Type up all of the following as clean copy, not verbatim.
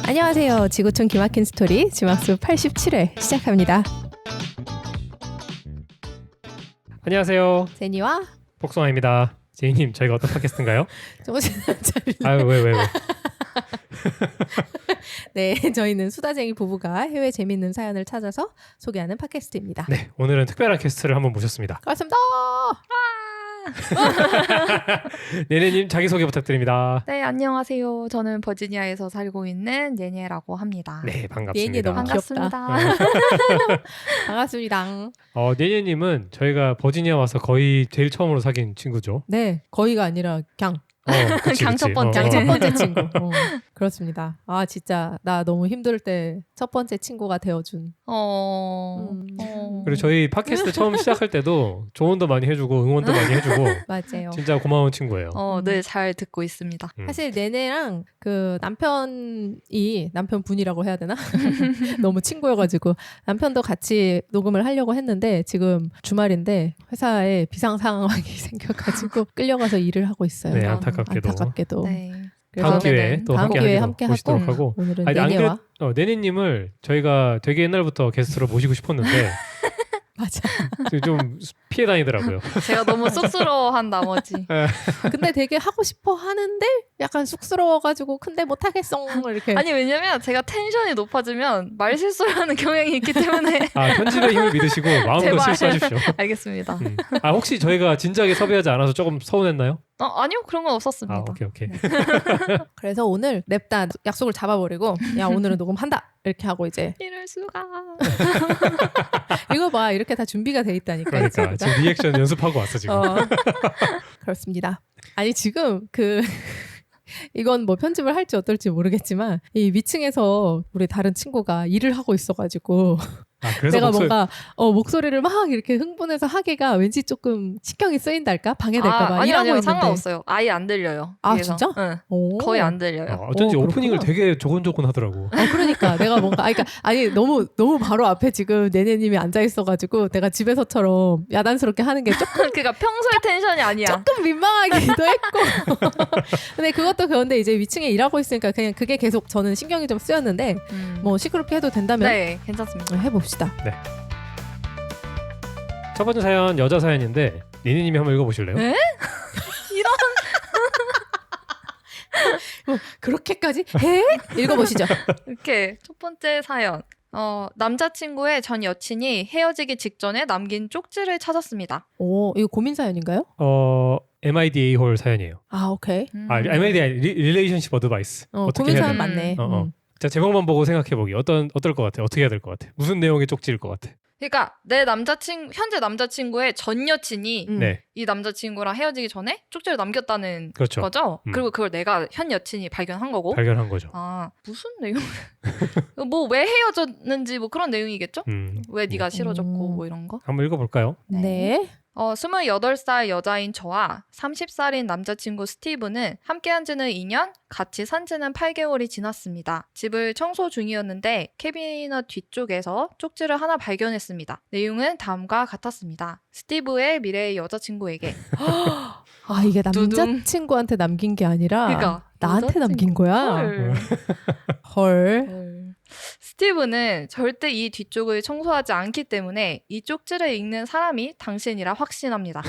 안녕하세요. 지구촌 기막힌 스토리 지막수 87회 시작합니다. 안녕하세요. 제니와 복숭아입니다. 제이님, 저희가 어떤 팟캐스트인가요? 정신 차리네. 아유, 왜? 네, 저희는 수다쟁이 부부가 해외 재밌는 사연을 찾아서 소개하는 팟캐스트입니다. 네, 오늘은 특별한 게스트를 한번 모셨습니다. 반갑습니다. 네네님, 자기소개 부탁드립니다. 네, 안녕하세요. 저는 버지니아에서 살고 있는 네네라고 합니다. 네, 반갑습니다. 네네 너무 반갑습니다. 반갑습니다. 네네님은 저희가 버지니아 와서 거의 제일 처음으로 사귄 친구죠. 네, 거의가 아니라 그냥 그치. 그냥 첫 번째. 첫 번째 친구. 그렇습니다. 아 진짜 나 너무 힘들 때 첫 번째 친구가 되어준. 그리고 저희 팟캐스트 처음 시작할 때도 조언도 많이 해주고 응원도 많이 해주고 맞아요. 진짜 고마운 친구예요. 늘 잘 듣고 있습니다. 사실 네네랑 그 남편분이라고 해야 되나? 너무 친구여가지고 남편도 같이 녹음을 하려고 했는데 지금 주말인데 회사에 비상 상황이 생겨가지고 끌려가서 일을 하고 있어요. 네, 안타깝게도. 네. 다음 기회에 또 다음 기회에 함께 함께 보시도록 하고 하고. 오늘은 아니, 네네와 네네님을 저희가 되게 옛날부터 게스트로 모시고 싶었는데 맞아. 좀 피해 다니더라고요. 제가 너무 쑥스러워한 나머지. 근데 되게 하고 싶어 하는데 약간 쑥스러워가지고 근데 못하겠어 이렇게. 아니 왜냐면 제가 텐션이 높아지면 말 실수를 하는 경향이 있기 때문에. 편집의 힘을 믿으시고 마음껏 제발. 실수하십시오. 알겠습니다. 혹시 저희가 진지하게 섭외하지 않아서 조금 서운했나요? 아니요, 그런 건 없었습니다. 오케이. 그래서 오늘 냅다 약속을 잡아버리고 야 오늘은 녹음한다 이렇게 하고 이제 이럴 수가. 이거 봐 이렇게 다 준비가 돼 있다니까. 그러니까 지금 리액션 연습하고 왔어 지금. 그렇습니다. 아니 지금 이건 뭐 편집을 할지 어떨지 모르겠지만 이 위층에서 우리 다른 친구가 일을 하고 있어가지고 그래서 내가 뭔가 목소리를 막 이렇게 흥분해서 하기가 왠지 조금 신경이 쓰인달까 방해될까 봐 일하고 아니요, 있는데. 상관없어요. 아예 안 들려요. 아 뒤에서. 진짜? 응. 오. 거의 안 들려요. 어쩐지 그렇구나. 오프닝을 되게 조곤조곤하더라고. 그러니까 내가 뭔가 아니 너무 바로 앞에 지금 네네님이 앉아 있어가지고 내가 집에서처럼 야단스럽게 하는 게 조금 그러니까 평소의 텐션이 아니야. 조금 민망하기도 했고. 근데 그것도 그런데 이제 위층에 일하고 있으니까 그냥 그게 계속 저는 신경이 좀 쓰였는데 뭐 시끄럽게 해도 된다면 네, 괜찮습니다. 해봅시다. 네. 첫 번째 사연 여자 사연인데 니니님이 한번 읽어보실래요? 네? 이런. 그렇게까지 해? 읽어보시죠. 이렇게 첫 번째 사연. 남자친구의 전 여친이 헤어지기 직전에 남긴 쪽지를 찾았습니다. 오, 이거 고민 사연인가요? MIDA 홀 사연이에요. 오케이. MIDA 릴레이션십 어드바이스. 어떻게 고민 해야 사연 되나? 맞네. 자, 제목만 보고 생각해보기. 어떨 것 같아? 어떻게 해야 될 것 같아? 무슨 내용의 쪽지일 것 같아? 그러니까 현재 남자친구의 전 여친이 네. 이 남자친구랑 헤어지기 전에 쪽지를 남겼다는 그렇죠. 거죠. 그리고 그걸 내가 현 여친이 발견한 거고. 발견한 거죠. 무슨 내용? 뭐 왜 헤어졌는지 뭐 그런 내용이겠죠? 왜 네가 싫어졌고 뭐 이런 거? 한번 읽어볼까요? 네. 28살 여자인 저와 30살인 남자친구 스티브는 함께한 지는 2년, 같이 산 지는 8개월이 지났습니다. 집을 청소 중이었는데 캐비닛 뒤쪽에서 쪽지를 하나 발견했습니다. 내용은 다음과 같았습니다. 스티브의 미래의 여자친구에게. 이게 남자친구한테 남긴 게 아니라 그러니까 나한테 남긴 거야? 헐. 스티브는 절대 이 뒤쪽을 청소하지 않기 때문에 이 쪽지를 읽는 사람이 당신이라 확신합니다.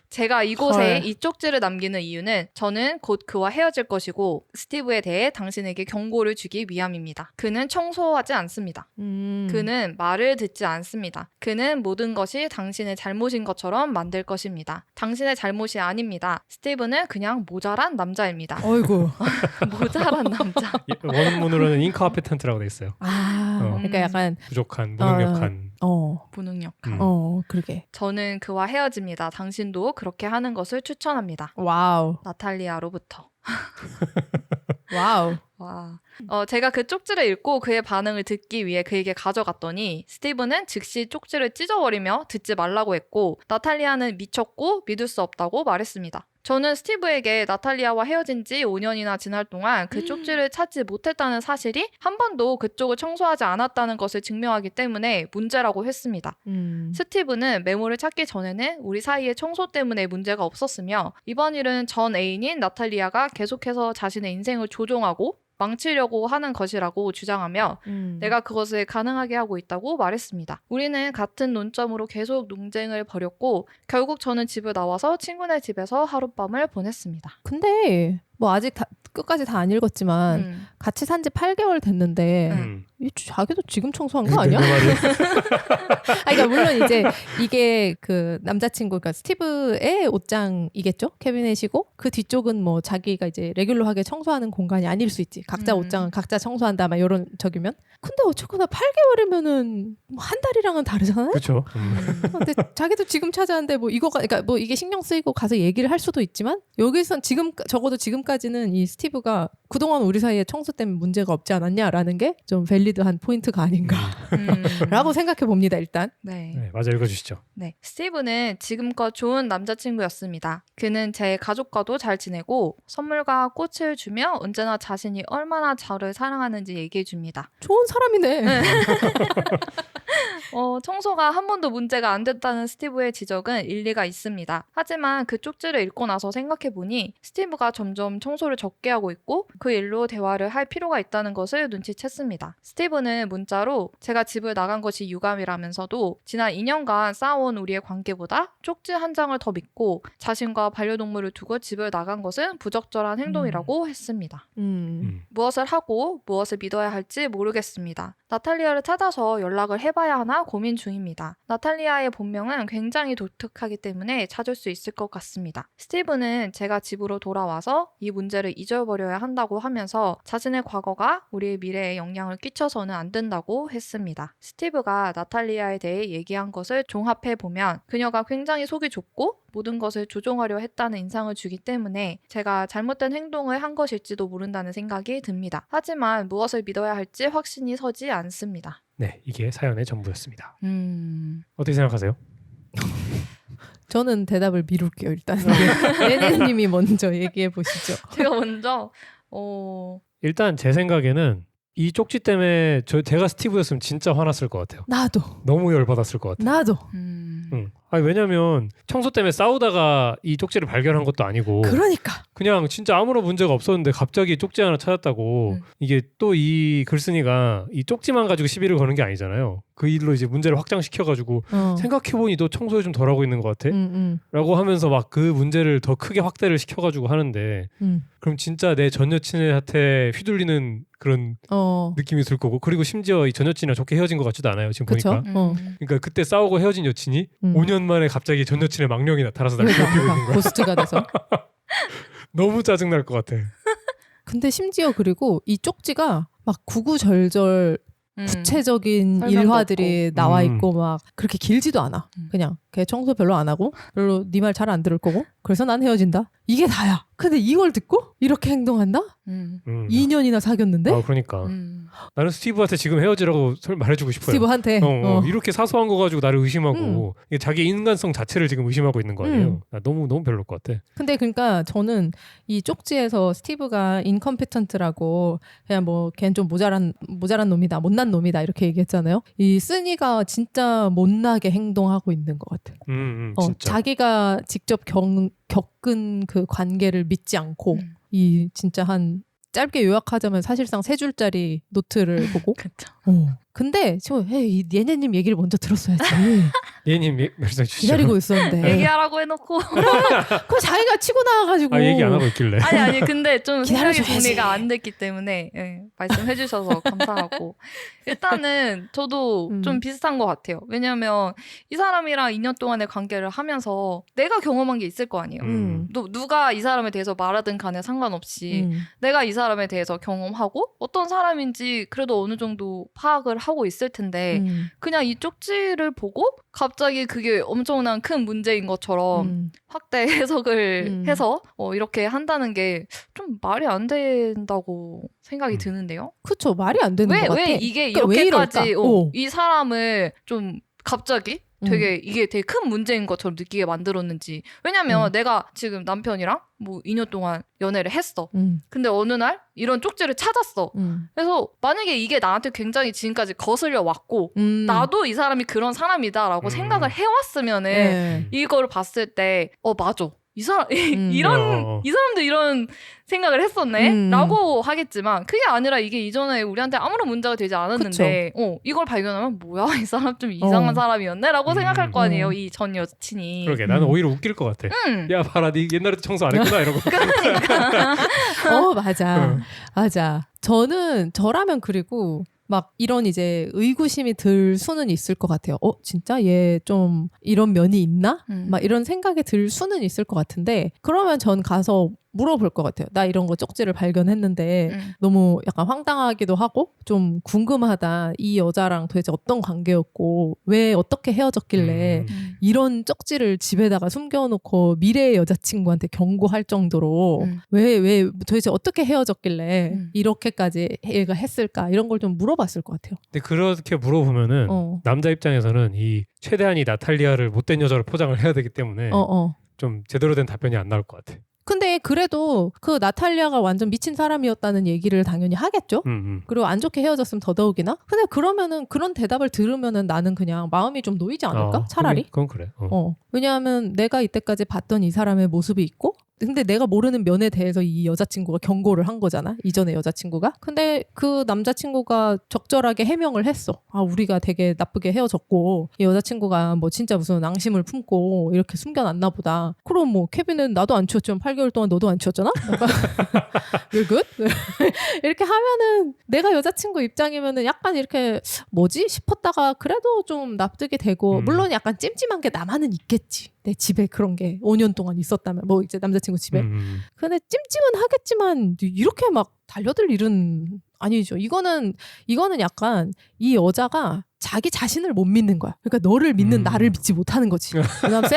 제가 이곳에 이 쪽지를 남기는 이유는 저는 곧 그와 헤어질 것이고 스티브에 대해 당신에게 경고를 주기 위함입니다. 그는 청소하지 않습니다. 그는 말을 듣지 않습니다. 그는 모든 것이 당신의 잘못인 것처럼 만들 것입니다. 당신의 잘못이 아닙니다. 스티브는 그냥 모자란 남자입니다. 어이구. 모자란 남자. 원문으로는 인커피턴트라고 돼 있어요. 그러니까 약간 부족한, 무능력한. 무능력한. 그러게. 저는 그와 헤어집니다. 당신도 그렇게 하는 것을 추천합니다. 와우. 나탈리아로부터. 와우. 와. 제가 그 쪽지를 읽고 그의 반응을 듣기 위해 그에게 가져갔더니 스티브는 즉시 쪽지를 찢어버리며 듣지 말라고 했고 나탈리아는 미쳤고 믿을 수 없다고 말했습니다. 저는 스티브에게 나탈리아와 헤어진 지 5년이나 지날 동안 그 쪽지를 찾지 못했다는 사실이 한 번도 그쪽을 청소하지 않았다는 것을 증명하기 때문에 문제라고 했습니다. 스티브는 메모를 찾기 전에는 우리 사이의 청소 때문에 문제가 없었으며 이번 일은 전 애인인 나탈리아가 계속해서 자신의 인생을 조종하고 망치려고 하는 것이라고 주장하며 내가 그것을 가능하게 하고 있다고 말했습니다. 우리는 같은 논점으로 계속 논쟁을 벌였고 결국 저는 집을 나와서 친구네 집에서 하룻밤을 보냈습니다. 근데 뭐 아직 끝까지 다 안 읽었지만 같이 산 지 8개월 됐는데 자기도 지금 청소한 거 아니야? 그러니까 물론 이제 이게 그 남자친구, 그러니까 스티브의 옷장이겠죠? 캐비넷이고 그 뒤쪽은 뭐 자기가 이제 레귤러하게 청소하는 공간이 아닐 수 있지. 각자 옷장은 각자 청소한다 막 이런 적이면. 근데 어쨌거나 8개월이면은 뭐 한 달이랑은 다르잖아요. 그렇죠. 근데 자기도 지금 찾아왔는데 뭐 이거가, 그러니까 뭐 이게 신경 쓰이고 가서 얘기를 할 수도 있지만 여기선 지금 적어도 지금까지는 이 스티브가 그동안 우리 사이에 청소 때문에 문제가 없지 않았냐라는 게 좀 밸리드한 포인트가 아닌가라고 생각해 봅니다. 일단. 네, 맞아, 읽어주시죠. 네, 스티브는 지금껏 좋은 남자친구였습니다. 그는 제 가족과도 잘 지내고 선물과 꽃을 주며 언제나 자신이 얼마나 저를 사랑하는지 얘기해 줍니다. 좋은 사람이네. 청소가 한 번도 문제가 안 됐다는 스티브의 지적은 일리가 있습니다. 하지만 그 쪽지를 읽고 나서 생각해보니 스티브가 점점 청소를 적게 하고 있고 그 일로 대화를 할 필요가 있다는 것을 눈치챘습니다. 스티브는 문자로 제가 집을 나간 것이 유감이라면서도 지난 2년간 쌓아온 우리의 관계보다 쪽지 한 장을 더 믿고 자신과 반려동물을 두고 집을 나간 것은 부적절한 행동이라고 했습니다. 무엇을 하고 무엇을 믿어야 할지 모르겠습니다. 나탈리아를 찾아서 연락을 해봐야 하나 고민 중입니다. 나탈리아의 본명은 굉장히 독특하기 때문에 찾을 수 있을 것 같습니다. 스티브는 제가 집으로 돌아와서 이 문제를 잊어버려야 한다고 하면서 자신의 과거가 우리의 미래에 영향을 끼쳐서는 안 된다고 했습니다. 스티브가 나탈리아에 대해 얘기한 것을 종합해보면 그녀가 굉장히 속이 좁고 모든 것을 조종하려 했다는 인상을 주기 때문에 제가 잘못된 행동을 한 것일지도 모른다는 생각이 듭니다. 하지만 무엇을 믿어야 할지 확신이 서지 않습니다. 네, 이게 사연의 전부였습니다. 어떻게 생각하세요? 저는 대답을 미룰게요. 일단 네네님이 먼저 얘기해 보시죠. 제가 먼저 일단 제 생각에는 이 쪽지 때문에 제가 스티브였으면 진짜 화났을 것 같아요. 나도. 너무 열받았을 것 같아요. 나도. 아니, 왜냐면 청소 때문에 싸우다가 이 쪽지를 발견한 것도 아니고 그러니까 그냥 진짜 아무런 문제가 없었는데 갑자기 쪽지 하나 찾았다고 이게 또 이 글쓴이가 이 쪽지만 가지고 시비를 거는 게 아니잖아요. 그 일로 이제 문제를 확장시켜가지고 생각해보니 너 청소를 좀 덜하고 있는 것 같아? 라고 하면서 막 그 문제를 더 크게 확대를 시켜가지고 하는데 그럼 진짜 내 전 여친한테 휘둘리는 그런 느낌이 들 거고, 그리고 심지어 이 전 여친이랑 좋게 헤어진 것 같지도 않아요 지금 그쵸? 보니까. 그러니까 그때 싸우고 헤어진 여친이 5년 만에 갑자기 전 여친의 망령이 나타나서 날 괴롭히고 있는 거야. 고스트가 돼서. 너무 짜증날 것 같아. 근데 심지어 그리고 이 쪽지가 막 구구절절 구체적인 설명도 일화들이 없고. 나와 있고 막 그렇게 길지도 않아. 그냥 걔 청소 별로 안 하고 별로 네 말 잘 안 들을 거고 그래서 난 헤어진다. 이게 다야. 근데 이걸 듣고 이렇게 행동한다? 2년이나 사귀었는데? 그러니까 나는 스티브한테 지금 헤어지라고 말해주고 싶어요. 스티브한테 이렇게 사소한 거 가지고 나를 의심하고 이게 자기 인간성 자체를 지금 의심하고 있는 거 아니에요. 나 너무 별로일 것 같아. 근데 그러니까 저는 이 쪽지에서 스티브가 인컴피턴트라고 그냥 뭐 걔는 좀 모자란 놈이다, 못난 놈이다 이렇게 얘기했잖아요. 이 쓰니가 진짜 못나게 행동하고 있는 것 같아. 진짜. 자기가 직접 겪은 그 관계를 믿지 않고 이 진짜 한 짧게 요약하자면 사실상 3줄짜리 노트를 보고 그쵸. 근데 지금 얘네님 얘기를 먼저 들었어야지. 얘님 말씀해 주시죠. 기다리고 있었는데. 얘기하라고 해놓고 그 자기가 치고 나와가지고. 얘기 안 하고 있길래. 아니 근데 좀 생각이 기다려줘야지. 정리가 안 됐기 때문에 말씀해 주셔서 감사하고 일단은 저도 좀 비슷한 것 같아요. 왜냐하면 이 사람이랑 2년 동안의 관계를 하면서 내가 경험한 게 있을 거 아니에요. 누가 이 사람에 대해서 말하든 간에 상관없이 내가 이 사람에 대해서 경험하고 어떤 사람인지 그래도 어느 정도 파악을 하고 있을 텐데 그냥 이 쪽지를 보고 갑자기 그게 엄청난 큰 문제인 것처럼 확대 해석을 해서 이렇게 한다는 게 좀 말이 안 된다고 생각이 드는데요. 그쵸, 말이 안 되는 것 같아. 왜 이게 그러니까 이렇게까지 이 사람을 좀 갑자기 이게 되게 큰 문제인 것처럼 느끼게 만들었는지. 왜냐면 내가 지금 남편이랑 뭐 2년 동안 연애를 했어. 근데 어느 날 이런 쪽지를 찾았어. 그래서 만약에 이게 나한테 굉장히 지금까지 거슬려 왔고 나도 이 사람이 그런 사람이다라고 생각을 해왔으면은 이거를 봤을 때 맞아. 이 사람 이 사람도 이런 생각을 했었네 라고 하겠지만 그게 아니라 이게 이전에 우리한테 아무런 문제가 되지 않았는데 이걸 발견하면 뭐야 이 사람 좀 이상한 사람이었네 라고 생각할 거 아니에요. 이 전 여친이. 그러게 나는 오히려 웃길 것 같아. 야 봐라 니 옛날에도 청소 안 했구나 이러고. 그러니까. 맞아. 맞아. 저라면 그리고 막 이런 이제 의구심이 들 수는 있을 것 같아요. 진짜 얘 좀 이런 면이 있나? 막 이런 생각이 들 수는 있을 것 같은데 그러면 전 가서 물어볼 것 같아요. 나 이런 거 쪽지를 발견했는데 너무 약간 황당하기도 하고 좀 궁금하다. 이 여자랑 도대체 어떤 관계였고 왜 어떻게 헤어졌길래 이런 쪽지를 집에다가 숨겨놓고 미래의 여자친구한테 경고할 정도로 왜 도대체 어떻게 헤어졌길래 이렇게까지 얘가 했을까 이런 걸 좀 물어봤을 것 같아요. 근데 그렇게 물어보면은 남자 입장에서는 이 최대한 이 나탈리아를 못된 여자로 포장을 해야 되기 때문에 좀 제대로 된 답변이 안 나올 것 같아. 근데 그래도 그 나탈리아가 완전 미친 사람이었다는 얘기를 당연히 하겠죠. 그리고 안 좋게 헤어졌으면 더더욱이나. 근데 그러면은 그런 대답을 들으면은 나는 그냥 마음이 좀 놓이지 않을까? 차라리. 그건 그래. 왜냐하면 내가 이때까지 봤던 이 사람의 모습이 있고 근데 내가 모르는 면에 대해서 이 여자친구가 경고를 한 거잖아. 이전의 여자친구가. 근데 그 남자친구가 적절하게 해명을 했어. 우리가 되게 나쁘게 헤어졌고 이 여자친구가 뭐 진짜 무슨 앙심을 품고 이렇게 숨겨놨나 보다. 그럼 뭐 케빈은 나도 안 치웠지만 8개월 동안 너도 안 치웠잖아? You're good? 이렇게 하면은 내가 여자친구 입장이면은 약간 이렇게 뭐지? 싶었다가 그래도 좀 납득이 되고 물론 약간 찜찜한 게 나만은 있겠지. 내 집에 그런 게 5년 동안 있었다면 뭐 이제 남자친구 집에 근데 찜찜은 하겠지만 이렇게 막 달려들 일은 아니죠. 이거는 약간 이 여자가 자기 자신을 못 믿는 거야. 그러니까 너를 믿는 나를 믿지 못하는 거지. 그다음에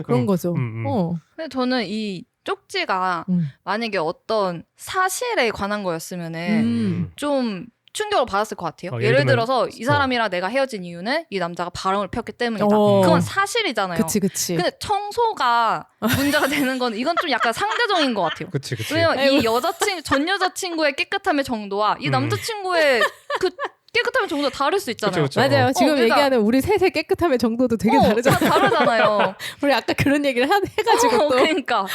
그런 거죠. 근데 저는 이 쪽지가 만약에 어떤 사실에 관한 거였으면은 좀 충격을 받았을 것 같아요. 예를 들어서 이 사람이랑 내가 헤어진 이유는 이 남자가 바람을 폈기 때문이다. 그건 사실이잖아요. 그치. 근데 청소가 문제가 되는 건 이건 좀 약간 상대적인 것 같아요. 그치. 왜냐면 이 전 여자친구의 깨끗함의 정도와 이 남자친구의 그 깨끗함의 정도가 다를 수 있잖아요. 그쵸. 맞아요. 지금 그러니까, 얘기하는 우리 셋의 깨끗함의 정도도 되게 다르잖아요. 우리 아까 그런 얘기를 해가지고 또. 그러니까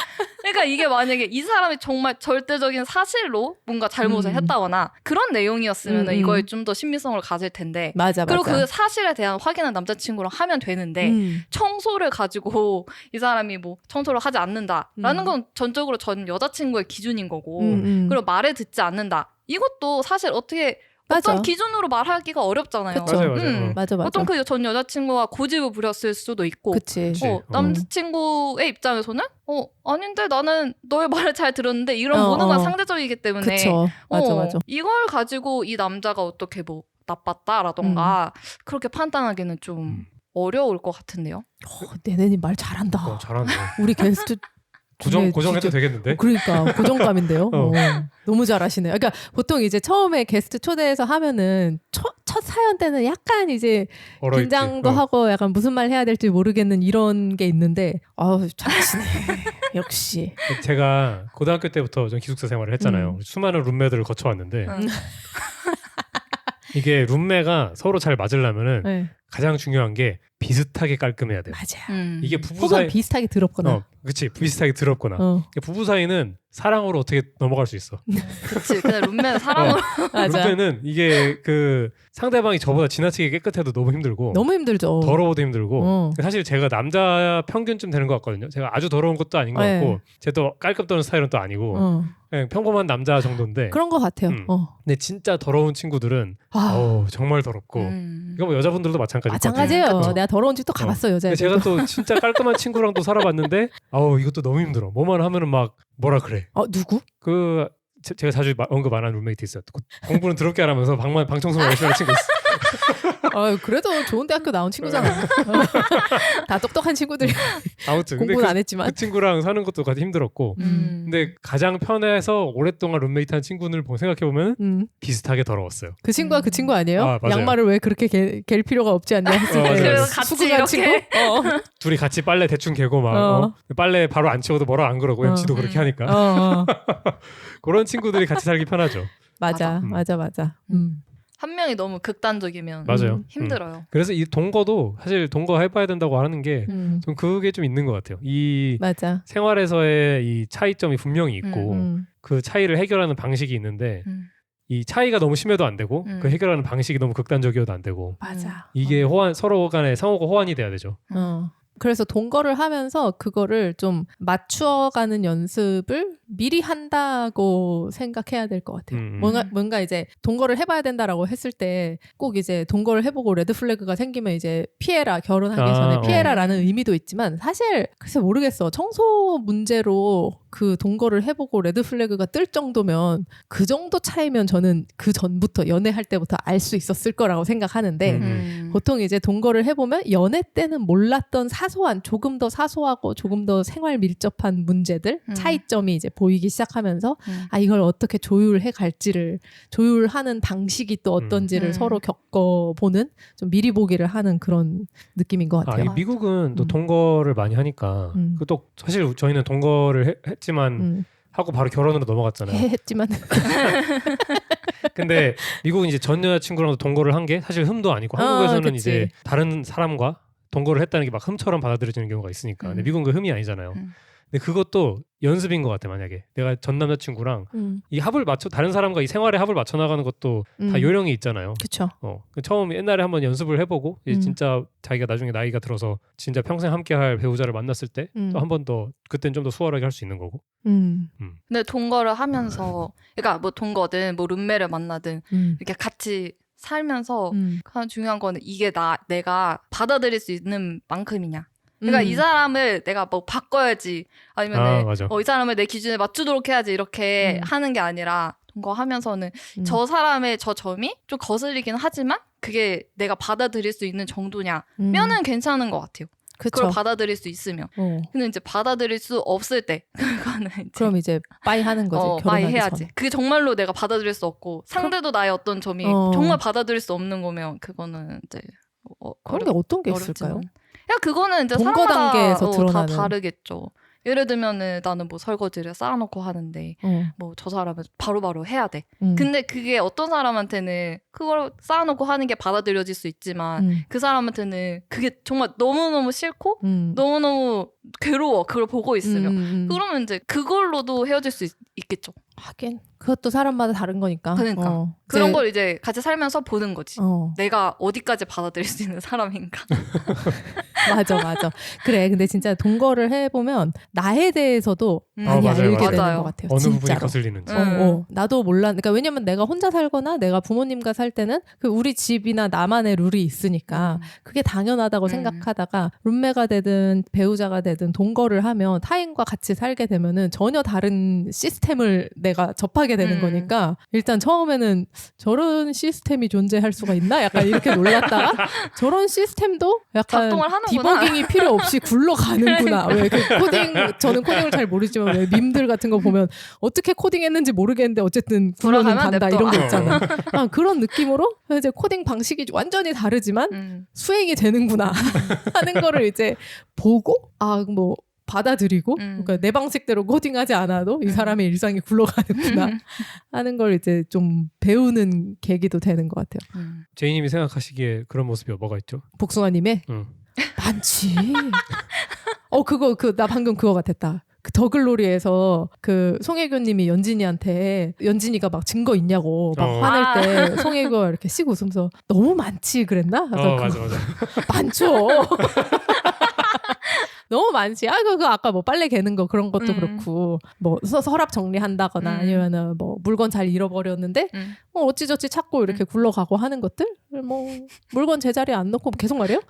이게 만약에 이 사람이 정말 절대적인 사실로 뭔가 잘못을 했다거나 그런 내용이었으면 이거에 좀 더 신빙성을 가질 텐데. 맞아. 그리고 그 사실에 대한 확인은 남자친구랑 하면 되는데 청소를 가지고 이 사람이 뭐 청소를 하지 않는다라는 건 전적으로 전 여자친구의 기준인 거고 그리고 말을 듣지 않는다. 이것도 사실 어떤 기준으로 말하기가 어렵잖아요. 맞아. 어떤 그 전 여자친구가 고집을 부렸을 수도 있고, 그치. 남자친구의 입장에서는 아닌데 나는 너의 말을 잘 들었는데 이런 모든 건 상대적이기 때문에, 그쵸. 맞아. 이걸 가지고 이 남자가 어떻게 뭐 나빴다라던가 그렇게 판단하기는 좀 어려울 것 같은데요. 네네님 말 잘한다. 잘한다. 우리 게스트. 고정해도 되겠는데? 그러니까 고정감인데요. 너무 잘하시네요. 그러니까 보통 이제 처음에 게스트 초대해서 하면은 첫 사연 때는 약간 이제 긴장도 하고 약간 무슨 말 해야 될지 모르겠는 이런 게 있는데 잘하시네. 역시. 제가 고등학교 때부터 좀 기숙사 생활을 했잖아요. 수많은 룸메들을 거쳐왔는데 이게 룸메가 서로 잘 맞으려면은 가장 중요한 게 비슷하게 깔끔해야 돼요. 맞아. 이게 부부 사이 비슷하게 더럽거나. 그치, 비슷하게 더럽거나. 부부 사이는 사랑으로 어떻게 넘어갈 수 있어. 그치. 근데 룸메는 사랑으로. 룸메는 이게 그 상대방이 저보다 지나치게 깨끗해도 너무 힘들고. 너무 힘들죠. 더러워도 힘들고. 사실 제가 남자 평균쯤 되는 것 같거든요. 제가 아주 더러운 것도 아닌 것 같고, 제가 또 깔끔 떠는 스타일은 또 아니고. 그냥 평범한 남자 정도인데. 그런 것 같아요. 근데 진짜 더러운 친구들은 정말 더럽고. 이거 뭐 여자분들도 마찬가지예요. 내가 더러운 집도 가봤어요. 제가 또 진짜 깔끔한 친구랑도 살아봤는데 이것도 너무 힘들어. 뭐만 하면은 막 뭐라 그래. 누구? 제가 자주 언급 안 하는 룸메이트 있어요. 공부는 더럽게 안 하면서 방 청소만 열심히 하는 친구 있어. 그래도 좋은 대학교 나온 친구잖아. 다 똑똑한 친구들이. 아무튼 공부는 안 했지만 그 친구랑 사는 것도 같이 힘들었고. 근데 가장 편해서 오랫동안 룸메이트한 친구를 생각해 보면 비슷하게 더러웠어요. 그 친구가 그 친구 아니에요? 맞아요. 양말을 왜 그렇게 갤 필요가 없지 않냐 했을 때 같이 이렇게 친구? 둘이 같이 빨래 대충 개고 막 빨래 바로 안 치워도 뭐라 안 그러고 그냥 지도 그렇게 하니까. 그런 친구들이 같이 살기 편하죠. 맞아. 한 명이 너무 극단적이면 맞아요. 힘들어요. 그래서 이 동거도 사실 동거 해봐야 된다고 하는 게 좀 그게 좀 있는 것 같아요. 이 맞아. 생활에서의 이 차이점이 분명히 있고 그 차이를 해결하는 방식이 있는데 이 차이가 너무 심해도 안 되고 그 해결하는 방식이 너무 극단적이어도 안 되고 맞아. 이게 서로 간에 상호가 호환이 돼야 되죠. 그래서 동거를 하면서 그거를 좀 맞추어가는 연습을 미리 한다고 생각해야 될 것 같아요. 뭔가 이제 동거를 해봐야 된다라고 했을 때 꼭 이제 동거를 해보고 레드 플래그가 생기면 이제 피해라, 결혼하기 전에 피해라라는 의미도 있지만 사실 글쎄 모르겠어. 청소 문제로 그 동거를 해보고 레드 플래그가 뜰 정도면 그 정도 차이면 저는 그 전부터 연애할 때부터 알 수 있었을 거라고 생각하는데 보통 이제 동거를 해보면 연애 때는 몰랐던 사소한 조금 더 사소하고 조금 더 생활 밀접한 문제들 차이점이 이제 보이기 시작하면서 아 이걸 어떻게 조율해 갈지를 조율하는 방식이 또 어떤지를 서로 겪어보는 좀 미리 보기를 하는 그런 느낌인 것 같아요. 이 미국은 또 동거를 많이 하니까 또 사실 저희는 동거를 했지만 하고 바로 결혼으로 넘어갔잖아요. 했지만 근데 미국은 이제 전 여자친구랑도 동거를 한 게 사실 흠도 아니고 한국에서는 이제 다른 사람과 동거를 했다는 게 막 흠처럼 받아들여지는 경우가 있으니까. 근데 미국은 그 흠이 아니잖아요. 근데 그것도 연습인 것 같아. 만약에 내가 전 남자친구랑 이 합을 맞춰 다른 사람과 이 생활의 합을 맞춰 나가는 것도 다 요령이 있잖아요. 그렇죠. 처음 옛날에 한번 연습을 해보고 이제 진짜 자기가 나중에 나이가 들어서 진짜 평생 함께할 배우자를 만났을 때 또 한 번 더 그때는 좀 더 수월하게 할 수 있는 거고. 근데 동거를 하면서 그러니까 뭐 동거든 뭐 룸메를 만나든 이렇게 같이 살면서 가장 중요한 거는 이게 내가 받아들일 수 있는 만큼이냐. 그러니까 이 사람을 내가 뭐 바꿔야지 아니면 이 사람을 내 기준에 맞추도록 해야지 이렇게 하는 게 아니라 동거하면서는 저 사람의 저 점이 좀 거슬리긴 하지만 그게 내가 받아들일 수 있는 정도냐면은 괜찮은 것 같아요. 그걸 받아들일 수 있으면. 근데 이제 받아들일 수 없을 때 그거는 이제 그럼 이제 빠이 하는 거지. 빠이 결혼하기 해야지. 전에. 그게 정말로 내가 받아들일 수 없고 상대도 나의 어떤 점이 정말 받아들일 수 없는 거면 그거는 이제 그런 게 어떤 게 있을까요? 야 그거는 이제 동거 사람마다 단계에서 다 드러나는. 다르겠죠. 예를 들면은 나는 뭐 설거지를 쌓아놓고 하는데 뭐 저 사람은 바로바로 해야 돼. 근데 그게 어떤 사람한테는 그걸 쌓아놓고 하는 게 받아들여질 수 있지만 그 사람한테는 그게 정말 너무너무 싫고 너무너무 괴로워. 그걸 보고 있으면. 그러면 이제 그걸로도 헤어질 수 있겠죠. 하긴 그것도 사람마다 다른 거니까. 그러니까 그런 걸 이제 같이 살면서 보는 거지. 내가 어디까지 받아들일 수 있는 사람인가. 맞아. 그래. 근데 진짜 동거를 해보면 나에 대해서도 많이 알게 되는 것 같아요. 어느 진짜로. 부분이 거슬리는지. 나도 몰라. 그러니까 왜냐면 내가 혼자 살거나 내가 부모님과 살 때는 그 우리 집이나 나만의 룰이 있으니까 그게 당연하다고 생각하다가 룸메가 되든 배우자가 되든 동거를 하면 타인과 같이 살게 되면은 전혀 다른 시스템을 내가 접하게 되는 거니까 일단 처음에는 저런 시스템이 존재할 수가 있나? 약간 이렇게 놀랐다가 저런 시스템도 약간 작동을 하는구나. 디버깅이 필요 없이 굴러가는구나. 왜 그 저는 코딩을 잘 모르지만 왜 밈들 같은 거 보면 어떻게 코딩했는지 모르겠는데 어쨌든 굴러는 간다 이런 거 있잖아. 그런 느낌으로 이제 코딩 방식이 완전히 다르지만 수행이 되는구나 하는 거를 이제 보고 뭐 받아들이고 그러니까 내 방식대로 코딩하지 않아도 이 사람의 일상이 굴러가는구나 하는 걸 이제 좀 배우는 계기도 되는 것 같아요. 제이님이 생각하시기에 그런 모습이 뭐가 있죠? 복숭아님의 많지. 나 방금 그거 같았다. 그 더글로리에서 그 송혜교님이 연진이가 막 증거 있냐고 막 화낼 때 송혜교가 이렇게 씩 웃으면서 너무 많지 그랬나? 맞아. 많죠. 너무 많지. 그거 아까 뭐 빨래 개는 거 그런 것도 그렇고 뭐 서랍 정리한다거나 아니면은 뭐 물건 잘 잃어버렸는데 어찌저찌 찾고 이렇게 굴러가고 하는 것들 뭐 물건 제자리에 안 놓고 계속 말해요?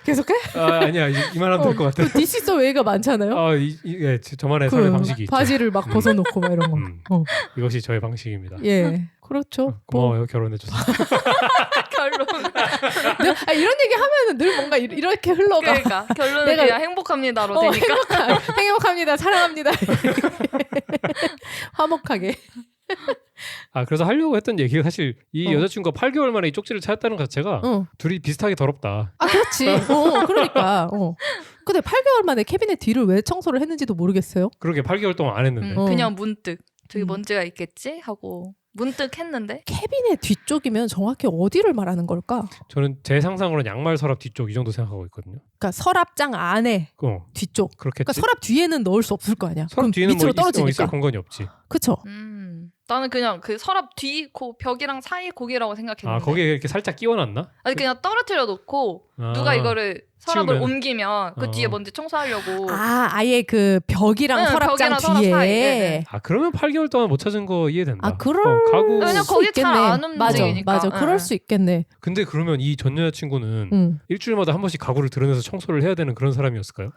계속해? 아니야 이만하면 될 것 같아. This is the way가 많잖아요. 저만의 삶의 방식이 있죠. 바지를 막 벗어놓고 막 이런 거. 이것이 저의 방식입니다. 예, 그렇죠. 고마워요 결혼해줘서. 결론. 이런 얘기 하면은 늘 뭔가 이렇게 흘러가. 그러니까 결론은 그냥 행복합니다로 되니까. 행복합니다. 사랑합니다. 화목하게. 그래서 하려고 했던 얘기가 사실 이 여자친구가 8개월 만에 이 쪽지를 찾았다는 것 자체가 둘이 비슷하게 더럽다. 그렇지. 그러니까. 근데 8개월 만에 캐비넷 뒤를 왜 청소를 했는지도 모르겠어요. 그러게 8개월 동안 안 했는데. 그냥 문득. 저기 먼지가 있겠지 하고 문득 했는데 캐빈의 뒤쪽이면 정확히 어디를 말하는 걸까? 저는 제 상상으로는 양말 서랍 뒤쪽 이 정도 생각하고 있거든요. 그러니까 서랍장 안에 뒤쪽. 그렇겠지. 그러니까 서랍 뒤에는 넣을 수 없을 거 아니야. 서랍 뒤에는 밑으로 뭐 떨어지니까. 있을 공간이 없지. 그쵸? 나는 그냥 그 서랍 뒤 벽이랑 사이 고기라고 생각했는데. 거기에 이렇게 살짝 끼워놨나? 아니 그냥 떨어뜨려 놓고 누가 이거를 서랍을 치우면. 옮기면 그 뒤에 먼지 청소하려고. 아예 그 벽이랑 서랍장 벽이랑 뒤에. 서랍 사이. 네네. 그러면 8개월 동안 못 찾은 거 이해된다. 그럴 가구. 왜냐면 수 거기 있겠네. 잘 안 움직이니까. 맞아. 그럴 수 있겠네. 근데 그러면 이 전 여자친구는 일주일마다 한 번씩 가구를 드러내서 청소를 해야 되는 그런 사람이었을까요?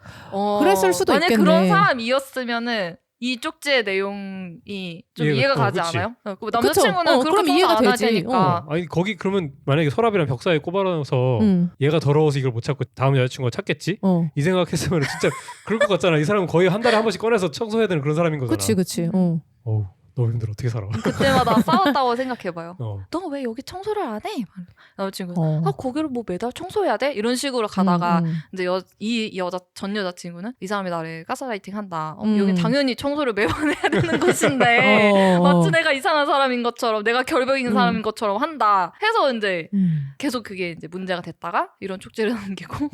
그랬을 수도 만약 있겠네. 그런 사람이었으면은 이 쪽지의 내용이 좀 이해가 가지 그치. 않아요? 남자친구는 그렇게 그럼 이해가 청소 안 할 되지. 테니까. 아니 거기 그러면 만약에 서랍이랑 벽 사이에 꼽아놔서 얘가 더러워서 이걸 못 찾고 다음 여자친구가 찾겠지? 이 생각했으면 진짜 그럴 것 같잖아. 이 사람은 거의 한 달에 한 번씩 꺼내서 청소해야 되는 그런 사람인 거잖아. 그치. 어우 너무 힘들어. 어떻게 살아? 그때마다 싸웠다고 생각해봐요. 너 왜 여기 청소를 안 해? 남자친구 거기를 뭐 매달 청소해야 돼? 이런 식으로 가다가 이제 전 여자친구는 이 사람이 나를 가스라이팅 한다. 여기 당연히 청소를 매번 해야 되는 곳인데 마치 내가 이상한 사람인 것처럼 내가 결벽인 사람인 것처럼 한다. 해서 이제 계속 그게 이제 문제가 됐다가 이런 쪽지를 남기고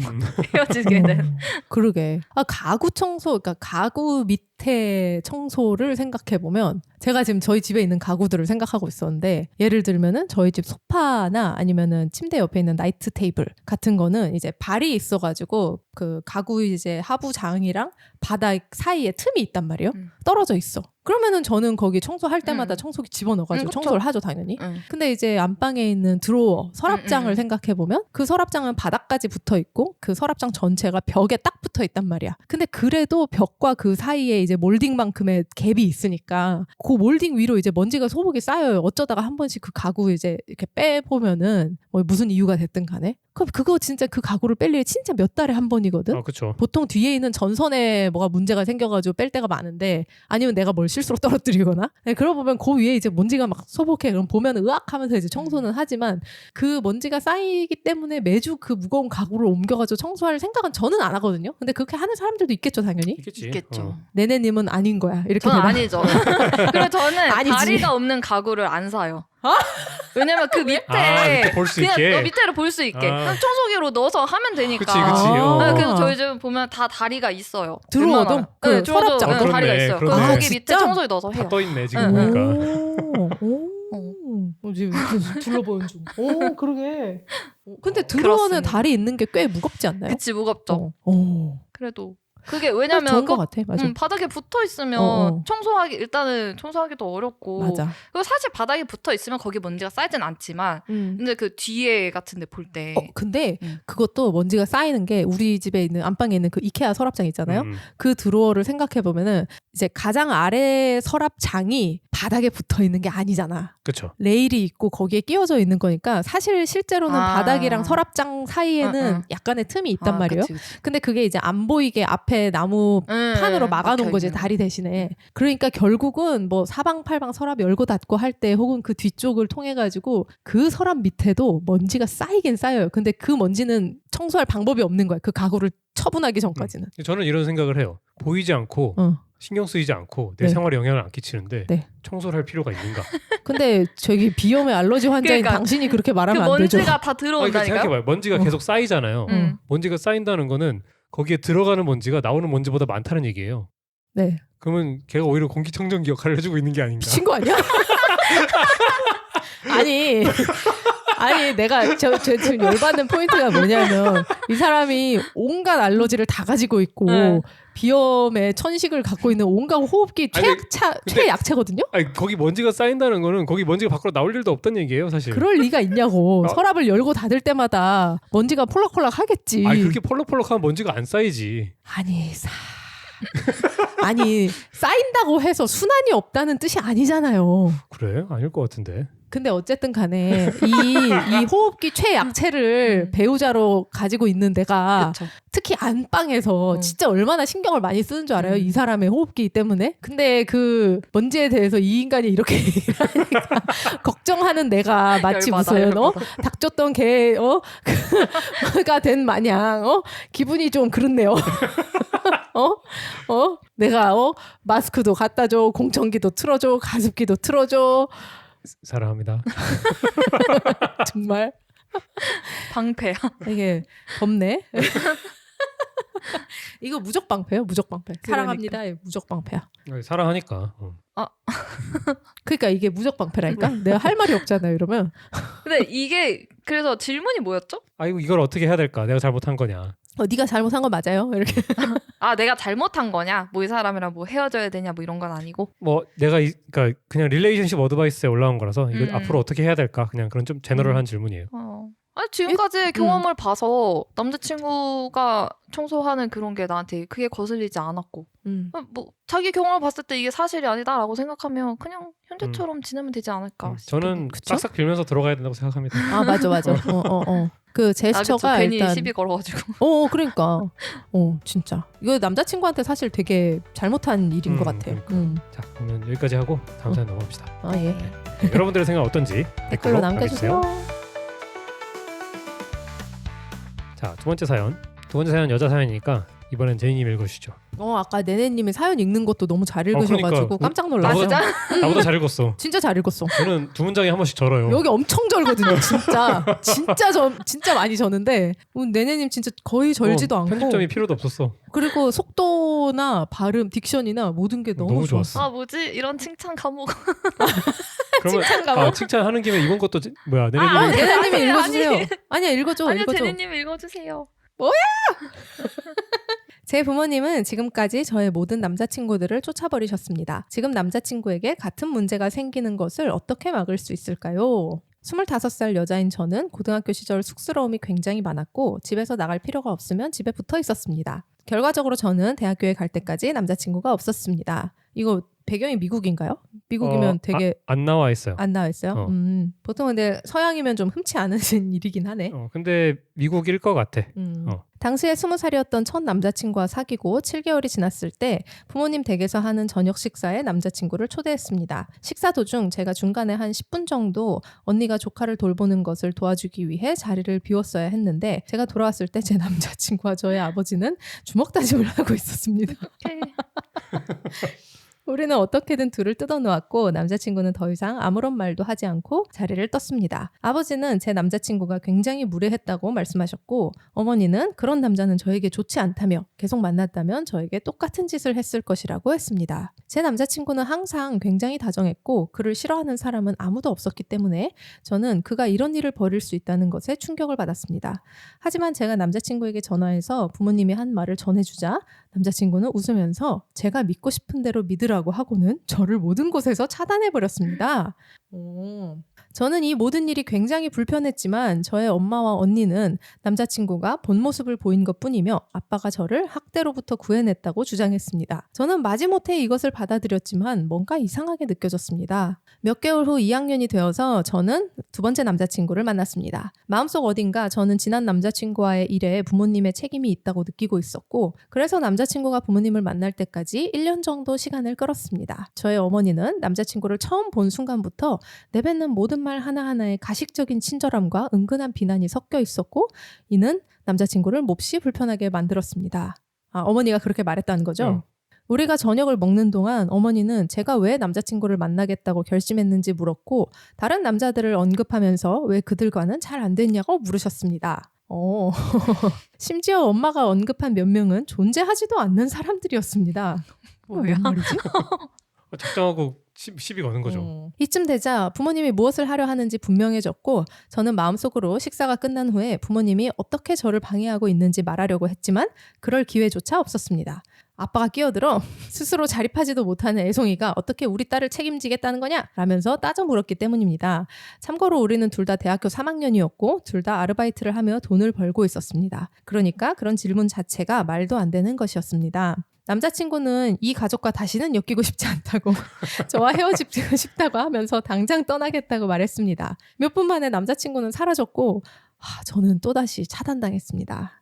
헤어지게 된. 그러게. 가구 청소, 그러니까 가구 밑에 청소를 생각해 보면 제가 지금 저희 집에 있는 가구들을 생각하고 있었는데 예를 들면은 저희 집 소파나 아니면은 침대 옆에 있는 나이트 테이블 같은 거는 이제 발이 있어가지고 그 가구 이제 하부장이랑 바닥 사이에 틈이 있단 말이에요. 떨어져 있어. 그러면은 저는 거기 청소할 때마다 청소기 집어넣어가지고 청소를 하죠, 당연히. 근데 이제 안방에 있는 드로워, 서랍장을 생각해보면 그 서랍장은 바닥까지 붙어 있고 그 서랍장 전체가 벽에 딱 붙어 있단 말이야. 근데 그래도 벽과 그 사이에 이제 몰딩만큼의 갭이 있으니까 그 몰딩 위로 이제 먼지가 소복이 쌓여요. 어쩌다가 한 번씩 그 가구 이제 이렇게 빼보면은 뭐 무슨 이유가 됐든 간에. 그럼 그거 진짜 그 가구를 뺄 일이 진짜 몇 달에 한 번이거든. 그렇죠. 보통 뒤에 있는 전선에 뭐가 문제가 생겨가지고 뺄 때가 많은데 아니면 내가 뭘 실수로 떨어뜨리거나. 그러고 보면 그 위에 이제 먼지가 막 소복해. 그럼 보면 으악하면서 이제 청소는 하지만 그 먼지가 쌓이기 때문에 매주 그 무거운 가구를 옮겨가지고 청소할 생각은 저는 안 하거든요. 근데 그렇게 하는 사람들도 있겠죠, 당연히. 있겠죠. 네네님은 아닌 거야. 이렇게 저는 되나? 아니죠. 그리고 저는 아니지. 다리가 없는 가구를 안 사요. 왜냐면 그 밑에 밑에 볼 수 그냥 있게. 밑에를 볼 수 있게 그냥 청소기로 넣어서 하면 되니까. 그치. 그래서 저희 집 보면 다 다리가 있어요. 들어와도 네, 서랍장 그렇네, 다리가 있어요. 그러네. 그럼 거기 진짜? 밑에 청소기 넣어서 해요. 다 떠 있네 지금 보니까. 지금 둘러보는 중. 그러게. 근데 드로어는 다리 있는 게 꽤 무겁지 않나요? 그치, 무겁죠. 그래도 그게 왜냐면 좋은 것 같아. 맞아. 바닥에 붙어 있으면 청소하기도 어렵고. 맞아. 그리고 사실 바닥에 붙어 있으면 거기 먼지가 쌓이진 않지만 근데 그 뒤에 같은데 볼 때. 근데 그것도 먼지가 쌓이는 게 우리 집에 있는 안방에 있는 그 이케아 서랍장 있잖아요. 그 드로어를 생각해 보면은 이제 가장 아래 서랍장이 바닥에 붙어 있는 게 아니잖아. 그렇죠. 레일이 있고 거기에 끼워져 있는 거니까 사실 실제로는 바닥이랑 서랍장 사이에는 약간의 틈이 있단 말이에요. 그치. 근데 그게 이제 안 보이게 앞에 나무 판으로 막아놓은 거지, 다리 대신에. 그러니까 결국은 뭐 사방팔방 서랍 열고 닫고 할 때 혹은 그 뒤쪽을 통해 가지고 그 서랍 밑에도 먼지가 쌓이긴 쌓여요. 근데 그 먼지는 청소할 방법이 없는 거야. 그 가구를 처분하기 전까지는. 저는 이런 생각을 해요. 보이지 않고 신경 쓰이지 않고 내 생활에 영향을 안 끼치는데 청소를 할 필요가 있는가? 근데 저기 비염의 알러지 환자인 그러니까, 당신이 그렇게 말하면 그 안 되죠. 먼지가 다 들어온다니까요. 생각해봐요. 먼지가 계속 쌓이잖아요. 먼지가 쌓인다는 거는 거기에 들어가는 먼지가 나오는 먼지보다 많다는 얘기예요. 네. 그러면 걔가 오히려 공기청정기 역할을 해주고 있는 게 아닌가? 미친 거 아니야? 아니 내가 지금 열받는 포인트가 뭐냐면 이 사람이 온갖 알러지를 다 가지고 있고 비염의 천식을 갖고 있는 온갖 호흡기 최약체거든요. 아니 거기 먼지가 쌓인다는 거는 거기 먼지가 밖으로 나올 일도 없다는 얘기예요, 사실. 그럴 리가 있냐고. 서랍을 열고 닫을 때마다 먼지가 폴락폴락 하겠지. 아니 그렇게 폴락폴락하면 먼지가 안 쌓이지. 아니 쌓인다고 해서 순환이 없다는 뜻이 아니잖아요. 그래? 아닐 것 같은데. 근데 어쨌든 간에 이 호흡기 최약체를 배우자로 가지고 있는 내가 그쵸. 특히 안방에서 진짜 얼마나 신경을 많이 쓰는 줄 알아요? 이 사람의 호흡기 때문에. 근데 그 먼지에 대해서 이 인간이 이렇게 하니까 걱정하는 내가 마치 무슨 닥쳤던 개가 된 마냥 기분이 좀 그렇네요. 내가 마스크도 갖다 줘, 공청기도 틀어줘, 가습기도 틀어줘. 사랑합니다. 정말 방패야. 이게 덥네. 이거 무적 방패요, 무적 방패. 사랑합니다, 무적 방패야. 사랑하니까. 그러니까 이게 무적 방패라니까. 내가 할 말이 없잖아 이러면. 근데 이게 그래서 질문이 뭐였죠? 아이고 이걸 어떻게 해야 될까? 내가 잘못한 거냐? 네가 잘못한 거 맞아요. 이렇게. 내가 잘못한 거냐? 뭐 이 사람이랑 뭐 헤어져야 되냐? 뭐 이런 건 아니고. 뭐 내가 그러니까 그냥 릴레이션십 어드바이스에 올라온 거라서 이거 앞으로 어떻게 해야 될까? 그냥 그런 좀 제너럴한 질문이에요. 지금까지 경험을 봐서 남자친구가 청소하는 그런 게 나한테 그게 거슬리지 않았고 뭐 자기 경험을 봤을 때 이게 사실이 아니다라고 생각하면 그냥 현재처럼 지내면 되지 않을까 저는 싹싹 빌면서 들어가야 된다고 생각합니다. 맞아. 그 제스처가 괜히 일단 시비 걸어가지고. 그러니까. 진짜. 이거 남자친구한테 사실 되게 잘못한 일인 것 같아요. 그러니까. 자, 그러면 여기까지 하고 다음 사연 넘어갑시다. 예. 네, 여러분들의 생각 어떤지 댓글로 남겨주세요. 자, 두 번째 사연 여자 사연이니까 이번엔 제이님 읽어주시죠. 아까 네네님이 사연 읽는 것도 너무 잘 읽으셔가지고 그러니까. 깜짝 놀랐어요. 나보다 잘 읽었어. 진짜 잘 읽었어. 저는 두 문장에 한 번씩 절어요. 여기 엄청 절거든요. 진짜 많이 저는데 네네님 진짜 거의 절지도 않고 편집점이 필요도 없었어. 그리고 속도나 발음, 딕션이나 모든 게 너무 좋았어. 뭐지? 이런 칭찬 감옥. 그러면 칭찬하는 김에 이번 것도 뭐야? 네네님이 읽어주세요. 아니야 읽어줘. 제니님 읽어주세요. 뭐야? 제 부모님은 지금까지 저의 모든 남자친구들을 쫓아버리셨습니다. 지금 남자친구에게 같은 문제가 생기는 것을 어떻게 막을 수 있을까요? 25살 여자인 저는 고등학교 시절 쑥스러움이 굉장히 많았고 집에서 나갈 필요가 없으면 집에 붙어 있었습니다. 결과적으로 저는 대학교에 갈 때까지 남자친구가 없었습니다. 이거 배경이 미국인가요? 미국이면 되게 안 나와 있어요. 안 나와 있어요? 보통 근데 서양이면 좀 흠치 않으신 일이긴 하네. 근데 미국일 것 같아. 당시에 20살이었던 첫 남자친구와 사귀고 7개월이 지났을 때 부모님 댁에서 하는 저녁 식사에 남자친구를 초대했습니다. 식사 도중 제가 중간에 한 10분 정도 언니가 조카를 돌보는 것을 도와주기 위해 자리를 비웠어야 했는데 제가 돌아왔을 때 제 남자친구와 저의 아버지는 주먹 다짐을 하고 있었습니다. 우리는 어떻게든 둘을 뜯어놓았고 남자친구는 더 이상 아무런 말도 하지 않고 자리를 떴습니다. 아버지는 제 남자친구가 굉장히 무례했다고 말씀하셨고 어머니는 그런 남자는 저에게 좋지 않다며 계속 만났다면 저에게 똑같은 짓을 했을 것이라고 했습니다. 제 남자친구는 항상 굉장히 다정했고 그를 싫어하는 사람은 아무도 없었기 때문에 저는 그가 이런 일을 벌일 수 있다는 것에 충격을 받았습니다. 하지만 제가 남자친구에게 전화해서 부모님이 한 말을 전해주자 남자친구는 웃으면서 제가 믿고 싶은 대로 믿으라고 하고는 저를 모든 곳에서 차단해버렸습니다. 저는 이 모든 일이 굉장히 불편했지만 저의 엄마와 언니는 남자친구가 본 모습을 보인 것뿐이며 아빠가 저를 학대로부터 구해냈다고 주장했습니다. 저는 마지못해 이것을 받아들였지만 뭔가 이상하게 느껴졌습니다. 몇 개월 후 2학년이 되어서 저는 두 번째 남자친구를 만났습니다. 마음속 어딘가 저는 지난 남자친구와의 일에 부모님의 책임이 있다고 느끼고 있었고 그래서 남자친구가 부모님을 만날 때까지 1년 정도 시간을 끌었습니다. 저의 어머니는 남자친구를 처음 본 순간부터 내뱉는 모든 말 하나하나에 가식적인 친절함과 은근한 비난이 섞여 있었고 이는 남자친구를 몹시 불편하게 만들었습니다. 어머니가 그렇게 말했다는 거죠? 우리가 저녁을 먹는 동안 어머니는 제가 왜 남자친구를 만나겠다고 결심했는지 물었고 다른 남자들을 언급하면서 왜 그들과는 잘 안 됐냐고 물으셨습니다. 심지어 엄마가 언급한 몇 명은 존재하지도 않는 사람들이었습니다. 뭔 말이지? 작정하고 시비 거는 거죠. 이쯤 되자 부모님이 무엇을 하려 하는지 분명해졌고 저는 마음속으로 식사가 끝난 후에 부모님이 어떻게 저를 방해하고 있는지 말하려고 했지만 그럴 기회조차 없었습니다. 아빠가 끼어들어 스스로 자립하지도 못하는 애송이가 어떻게 우리 딸을 책임지겠다는 거냐? 라면서 따져 물었기 때문입니다. 참고로 우리는 둘 다 대학교 3학년이었고 둘 다 아르바이트를 하며 돈을 벌고 있었습니다. 그러니까 그런 질문 자체가 말도 안 되는 것이었습니다. 남자친구는 이 가족과 다시는 엮이고 싶지 않다고 저와 헤어지고 싶다고 하면서 당장 떠나겠다고 말했습니다. 몇 분 만에 남자친구는 사라졌고 저는 또다시 차단당했습니다.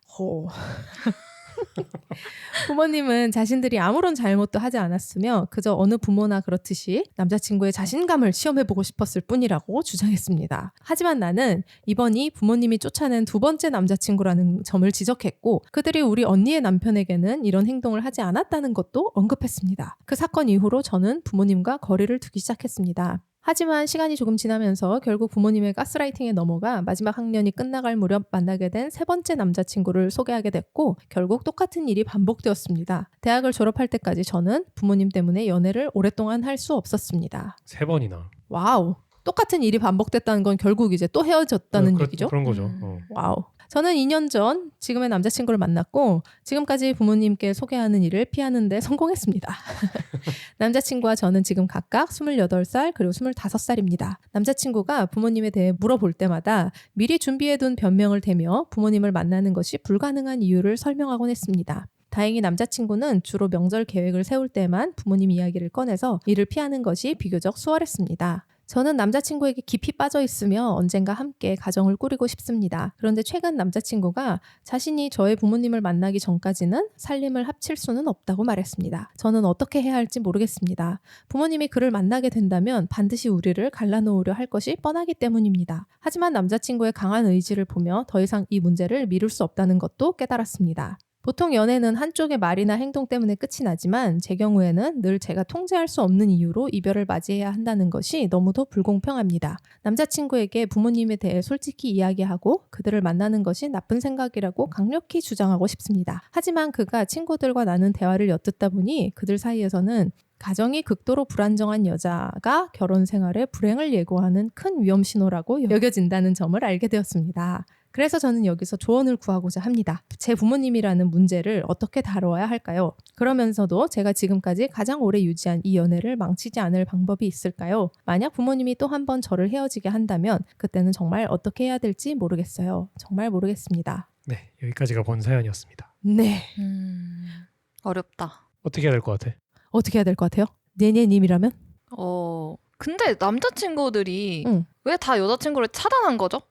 부모님은 자신들이 아무런 잘못도 하지 않았으며 그저 어느 부모나 그렇듯이 남자친구의 자신감을 시험해보고 싶었을 뿐이라고 주장했습니다. 하지만 나는 이번이 부모님이 쫓아낸 두 번째 남자친구라는 점을 지적했고 그들이 우리 언니의 남편에게는 이런 행동을 하지 않았다는 것도 언급했습니다. 그 사건 이후로 저는 부모님과 거리를 두기 시작했습니다. 하지만 시간이 조금 지나면서 결국 부모님의 가스라이팅에 넘어가 마지막 학년이 끝나갈 무렵 만나게 된 세 번째 남자친구를 소개하게 됐고 결국 똑같은 일이 반복되었습니다. 대학을 졸업할 때까지 저는 부모님 때문에 연애를 오랫동안 할 수 없었습니다. 3번이나. 와우. 똑같은 일이 반복됐다는 건 결국 이제 또 헤어졌다는 얘기죠? 그런 거죠. 와우. 저는 2년 전 지금의 남자친구를 만났고 지금까지 부모님께 소개하는 일을 피하는 데 성공했습니다. 남자친구와 저는 지금 각각 28살 그리고 25살입니다. 남자친구가 부모님에 대해 물어볼 때마다 미리 준비해둔 변명을 대며 부모님을 만나는 것이 불가능한 이유를 설명하곤 했습니다. 다행히 남자친구는 주로 명절 계획을 세울 때만 부모님 이야기를 꺼내서 이를 피하는 것이 비교적 수월했습니다. 저는 남자친구에게 깊이 빠져 있으며 언젠가 함께 가정을 꾸리고 싶습니다. 그런데 최근 남자친구가 자신이 저의 부모님을 만나기 전까지는 살림을 합칠 수는 없다고 말했습니다. 저는 어떻게 해야 할지 모르겠습니다. 부모님이 그를 만나게 된다면 반드시 우리를 갈라놓으려 할 것이 뻔하기 때문입니다. 하지만 남자친구의 강한 의지를 보며 더 이상 이 문제를 미룰 수 없다는 것도 깨달았습니다. 보통 연애는 한쪽의 말이나 행동 때문에 끝이 나지만 제 경우에는 늘 제가 통제할 수 없는 이유로 이별을 맞이해야 한다는 것이 너무도 불공평합니다. 남자친구에게 부모님에 대해 솔직히 이야기하고 그들을 만나는 것이 나쁜 생각이라고 강력히 주장하고 싶습니다. 하지만 그가 친구들과 나눈 대화를 엿듣다 보니 그들 사이에서는 가정이 극도로 불안정한 여자가 결혼 생활에 불행을 예고하는 큰 위험 신호라고 여겨진다는 점을 알게 되었습니다. 그래서 저는 여기서 조언을 구하고자 합니다. 제 부모님이라는 문제를 어떻게 다뤄야 할까요? 그러면서도 제가 지금까지 가장 오래 유지한 이 연애를 망치지 않을 방법이 있을까요? 만약 부모님이 또 한 번 저를 헤어지게 한다면 그때는 정말 어떻게 해야 될지 모르겠어요. 정말 모르겠습니다. 네, 여기까지가 본 사연이었습니다. 네. 어렵다. 어떻게 해야 될 것 같아? 어떻게 해야 될 것 같아요? 네네님이라면? 근데 남자친구들이 왜 다 여자친구를 차단한 거죠?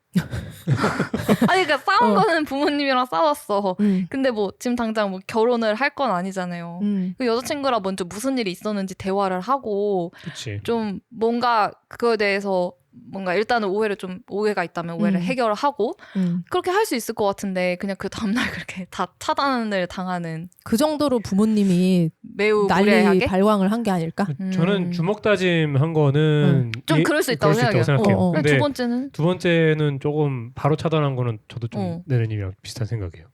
아니 그러니까 싸운 거는 부모님이랑 싸웠어. 근데 뭐 지금 당장 뭐 결혼을 할 건 아니잖아요. 그 여자친구랑 먼저 무슨 일이 있었는지 대화를 하고 그치. 좀 뭔가 그거에 대해서 뭔가 일단은 오해가 있다면 오해를 해결을 하고 그렇게 할 수 있을 것 같은데 그냥 그 다음날 그렇게 다 차단을 당하는 그 정도로 부모님이 매우 난리 무례하게 발광을 한 게 아닐까? 저는 주먹다짐한 거는 좀 그럴 수 있다고 생각해요. 근데 두 번째는 조금 바로 차단한 거는 저도 좀 네네님이랑 비슷한 생각이에요.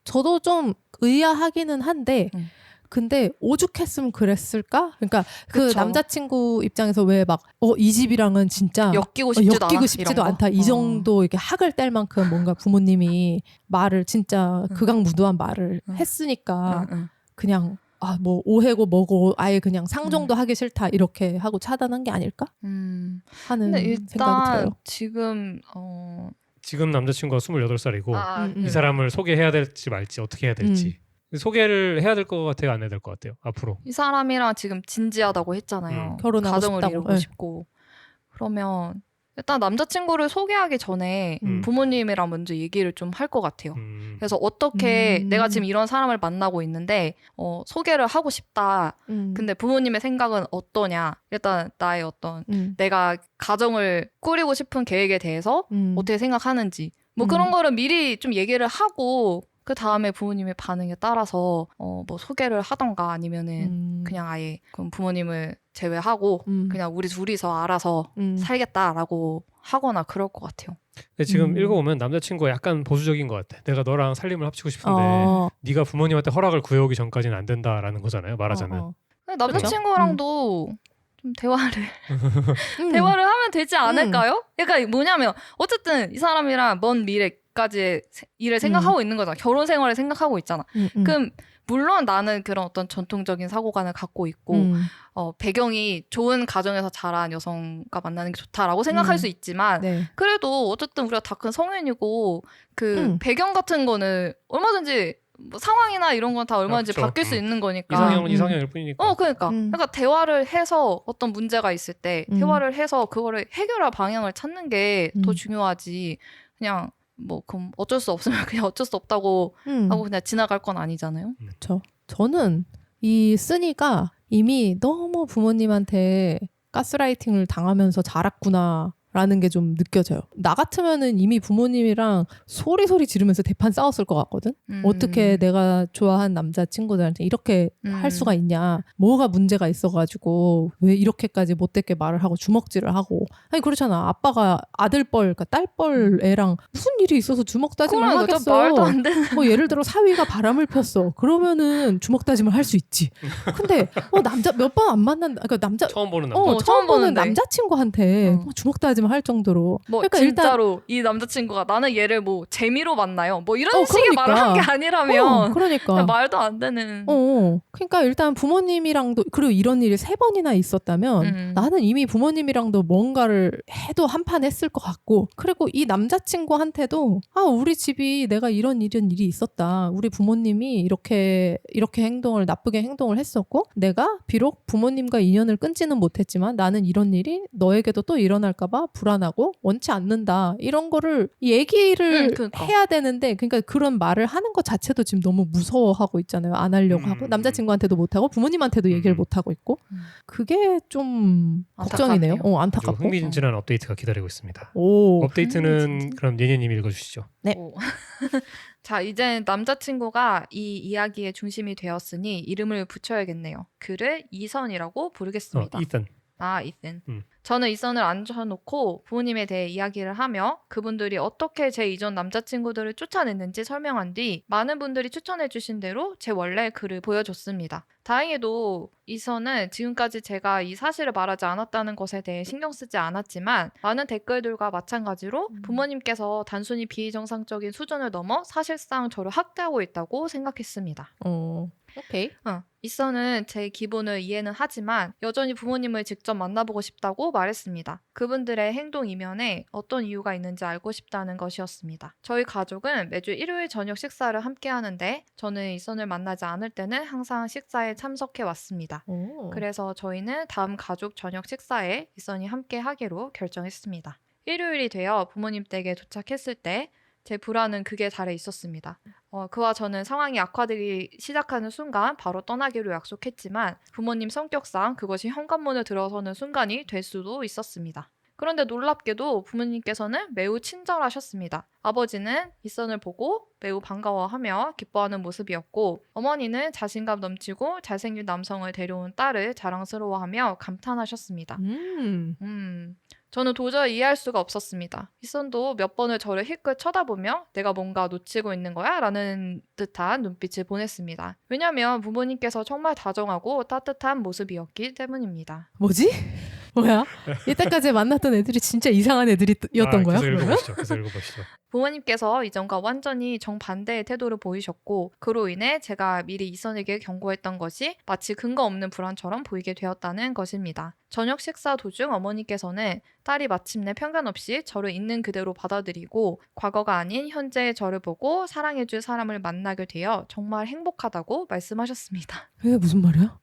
저도 좀 의아하기는 한데 근데 오죽했으면 그랬을까? 그러니까 그 그쵸. 남자친구 입장에서 왜 막 이 집이랑은 진짜 엮이고 싶지도 않다. 이 정도 이렇게 학을 뗄 만큼 뭔가 부모님이 말을 진짜 극악무도한 말을 했으니까 그냥 뭐 오해고 뭐고 아예 그냥 상종도 하기 싫다 이렇게 하고 차단한 게 아닐까? 하는 생각이 들어요. 지금 남자친구가 28살이고 이 사람을 소개해야 될지 말지 어떻게 해야 될지 소개를 해야 될 것 같아요? 안 해야 될 것 같아요? 앞으로 이 사람이랑 지금 진지하다고 했잖아요. 결혼하고 가정을 싶다고. 이루고 싶고 그러면 일단 남자친구를 소개하기 전에 부모님이랑 먼저 얘기를 좀 할 것 같아요. 그래서 어떻게 내가 지금 이런 사람을 만나고 있는데 소개를 하고 싶다. 근데 부모님의 생각은 어떠냐. 일단 나의 내가 가정을 꾸리고 싶은 계획에 대해서 어떻게 생각하는지 뭐 그런 거를 미리 좀 얘기를 하고 그 다음에 부모님의 반응에 따라서 뭐 소개를 하던가 아니면은 그냥 아예 그럼 부모님을 제외하고 그냥 우리 둘이서 알아서 살겠다라고 하거나 그럴 것 같아요. 근데 지금 읽어보면 남자친구가 약간 보수적인 것 같아. 내가 너랑 살림을 합치고 싶은데 네가 부모님한테 허락을 구해오기 전까지는 안 된다라는 거잖아요. 말하자면. 근데 남자친구랑도 좀 대화를 하면 되지 않을까요? 그러니까 뭐냐면 어쨌든 이 사람이랑 먼 미래까지 일을 생각하고 있는 거잖아. 결혼 생활을 생각하고 있잖아. 그럼 물론 나는 그런 어떤 전통적인 사고관을 갖고 있고 배경이 좋은 가정에서 자란 여성과 만나는 게 좋다라고 생각할 수 있지만 그래도 어쨌든 우리가 다 큰 성인이고 그 배경 같은 거는 얼마든지 뭐 상황이나 이런 건 다 얼마든지 바뀔 수 있는 거니까. 이상형은 이상형일 뿐이니까. 그러니까 대화를 해서 어떤 문제가 있을 때 대화를 해서 그거를 해결할 방향을 찾는 게 더 중요하지. 그냥 뭐 그럼 어쩔 수 없으면 그냥 어쩔 수 없다고 하고 그냥 지나갈 건 아니잖아요. 그렇죠. 저는 이 쓰니가 이미 너무 부모님한테 가스라이팅을 당하면서 자랐구나 라는 게 좀 느껴져요. 나 같으면은 이미 부모님이랑 소리 지르면서 대판 싸웠을 것 같거든. 어떻게 내가 좋아한 남자친구들한테 이렇게 할 수가 있냐. 뭐가 문제가 있어가지고 왜 이렇게까지 못되게 말을 하고 주먹질을 하고. 아니 그렇잖아. 아빠가 아들뻘 그러니까 딸뻘 애랑 무슨 일이 있어서 주먹 다짐을 하겠어. 말도 안 되는. 뭐 예를 들어 사위가 바람을 폈어. 그러면은 주먹 다짐을 할 수 있지. 근데 남자 몇 번 안 만난 그러니까 남자 처음 보는 남자. 처음 보는 남자친구한테 줄 다짐을 할 정도로. 뭐 그러니까 진짜로 이 남자친구가 나는 얘를 뭐 재미로 만나요. 뭐 이런 식의 그러니까. 말을 한 게 아니라면 그러니까 말도 안 되는. 그러니까 일단 부모님이랑도 그리고 이런 일이 3번이나 있었다면 나는 이미 부모님이랑도 뭔가를 해도 한판 했을 것 같고 그리고 이 남자친구한테도 우리 집이 내가 이런 일이 있었다. 우리 부모님이 이렇게 나쁘게 행동을 했었고 내가 비록 부모님과 인연을 끊지는 못했지만 나는 이런 일이 너에게도 또 일어날까 봐 불안하고 원치 않는다. 이런 거를 얘기를 그러니까. 해야 되는데 그러니까 그런 말을 하는 것 자체도 지금 너무 무서워하고 있잖아요. 안 하려고 하고 남자친구한테도 못하고 부모님한테도 얘기를 못하고 있고 그게 좀 걱정이네요. 안타깝고. 흥미진진한 업데이트가 기다리고 있습니다. 오, 업데이트는 그럼 예니님 읽어주시죠. 네. 자, 이제 남자친구가 이 이야기의 중심이 되었으니 이름을 붙여야겠네요. 그를 이선이라고 부르겠습니다. 이선. 이선. 저는 이선을 앉혀놓고 부모님에 대해 이야기를 하며 그분들이 어떻게 제 이전 남자친구들을 쫓아냈는지 설명한 뒤 많은 분들이 추천해주신 대로 제 원래 글을 보여줬습니다. 다행히도 이선은 지금까지 제가 이 사실을 말하지 않았다는 것에 대해 신경 쓰지 않았지만 많은 댓글들과 마찬가지로 부모님께서 단순히 비정상적인 수준을 넘어 사실상 저를 학대하고 있다고 생각했습니다. 오케이. 이선은 제 기분을 이해는 하지만 여전히 부모님을 직접 만나보고 싶다고 말했습니다. 그분들의 행동 이면에 어떤 이유가 있는지 알고 싶다는 것이었습니다. 저희 가족은 매주 일요일 저녁 식사를 함께 하는데 저는 이선을 만나지 않을 때는 항상 식사에 참석해 왔습니다. 그래서 저희는 다음 가족 저녁 식사에 이선이 함께 하기로 결정했습니다. 일요일이 되어 부모님 댁에 도착했을 때 제 불안은 극에 달해 있었습니다. 그와 저는 상황이 악화되기 시작하는 순간 바로 떠나기로 약속했지만 부모님 성격상 그것이 현관문을 들어서는 순간이 될 수도 있었습니다. 그런데 놀랍게도 부모님께서는 매우 친절하셨습니다. 아버지는 이선을 보고 매우 반가워하며 기뻐하는 모습이었고 어머니는 자신감 넘치고 잘생긴 남성을 데려온 딸을 자랑스러워하며 감탄하셨습니다. 저는 도저히 이해할 수가 없었습니다. 이선도 몇 번을 저를 힐끗 쳐다보며 내가 뭔가 놓치고 있는 거야? 라는 듯한 눈빛을 보냈습니다. 왜냐하면 부모님께서 정말 다정하고 따뜻한 모습이었기 때문입니다. 뭐지? 뭐야? 이때까지 만났던 애들이 진짜 이상한 애들이었던 거야? 계속 읽어보시죠. 부모님께서 이전과 완전히 정반대의 태도를 보이셨고 그로 인해 제가 미리 이선에게 경고했던 것이 마치 근거 없는 불안처럼 보이게 되었다는 것입니다. 저녁 식사 도중 어머니께서는 딸이 마침내 편견 없이 저를 있는 그대로 받아들이고 과거가 아닌 현재의 저를 보고 사랑해줄 사람을 만나게 되어 정말 행복하다고 말씀하셨습니다. 그게 무슨 말이야?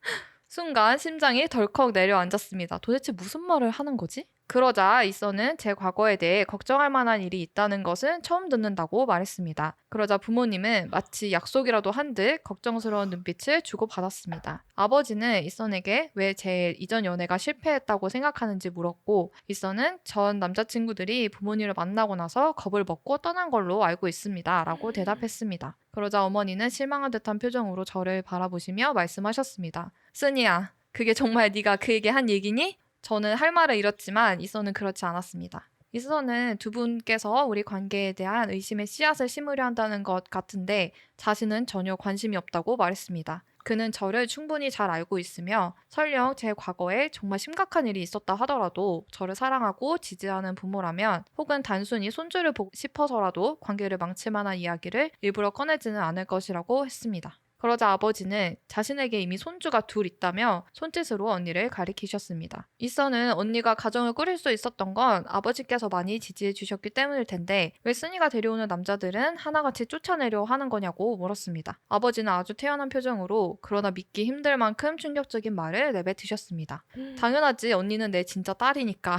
순간 심장이 덜컥 내려앉았습니다. 도대체 무슨 말을 하는 거지? 그러자 이선은 제 과거에 대해 걱정할 만한 일이 있다는 것은 처음 듣는다고 말했습니다. 그러자 부모님은 마치 약속이라도 한 듯 걱정스러운 눈빛을 주고받았습니다. 아버지는 이선에게 왜 제 이전 연애가 실패했다고 생각하는지 물었고 이선은 전 남자친구들이 부모님을 만나고 나서 겁을 먹고 떠난 걸로 알고 있습니다. 라고 대답했습니다. 그러자 어머니는 실망한 듯한 표정으로 저를 바라보시며 말씀하셨습니다. 쓰니야, 그게 정말 네가 그에게 한 얘기니? 저는 할 말을 잃었지만 이선은 그렇지 않았습니다. 이선은 두 분께서 우리 관계에 대한 의심의 씨앗을 심으려 한다는 것 같은데 자신은 전혀 관심이 없다고 말했습니다. 그는 저를 충분히 잘 알고 있으며 설령 제 과거에 정말 심각한 일이 있었다 하더라도 저를 사랑하고 지지하는 부모라면 혹은 단순히 손주를 보고 싶어서라도 관계를 망칠 만한 이야기를 일부러 꺼내지는 않을 것이라고 했습니다. 그러자 아버지는 자신에게 이미 손주가 둘 있다며 손짓으로 언니를 가리키셨습니다. 이선은 언니가 가정을 꾸릴 수 있었던 건 아버지께서 많이 지지해 주셨기 때문일 텐데 왜 쓰니가 데려오는 남자들은 하나같이 쫓아내려 하는 거냐고 물었습니다. 아버지는 아주 태연한 표정으로 그러나 믿기 힘들 만큼 충격적인 말을 내뱉으셨습니다. 당연하지, 언니는 내 진짜 딸이니까.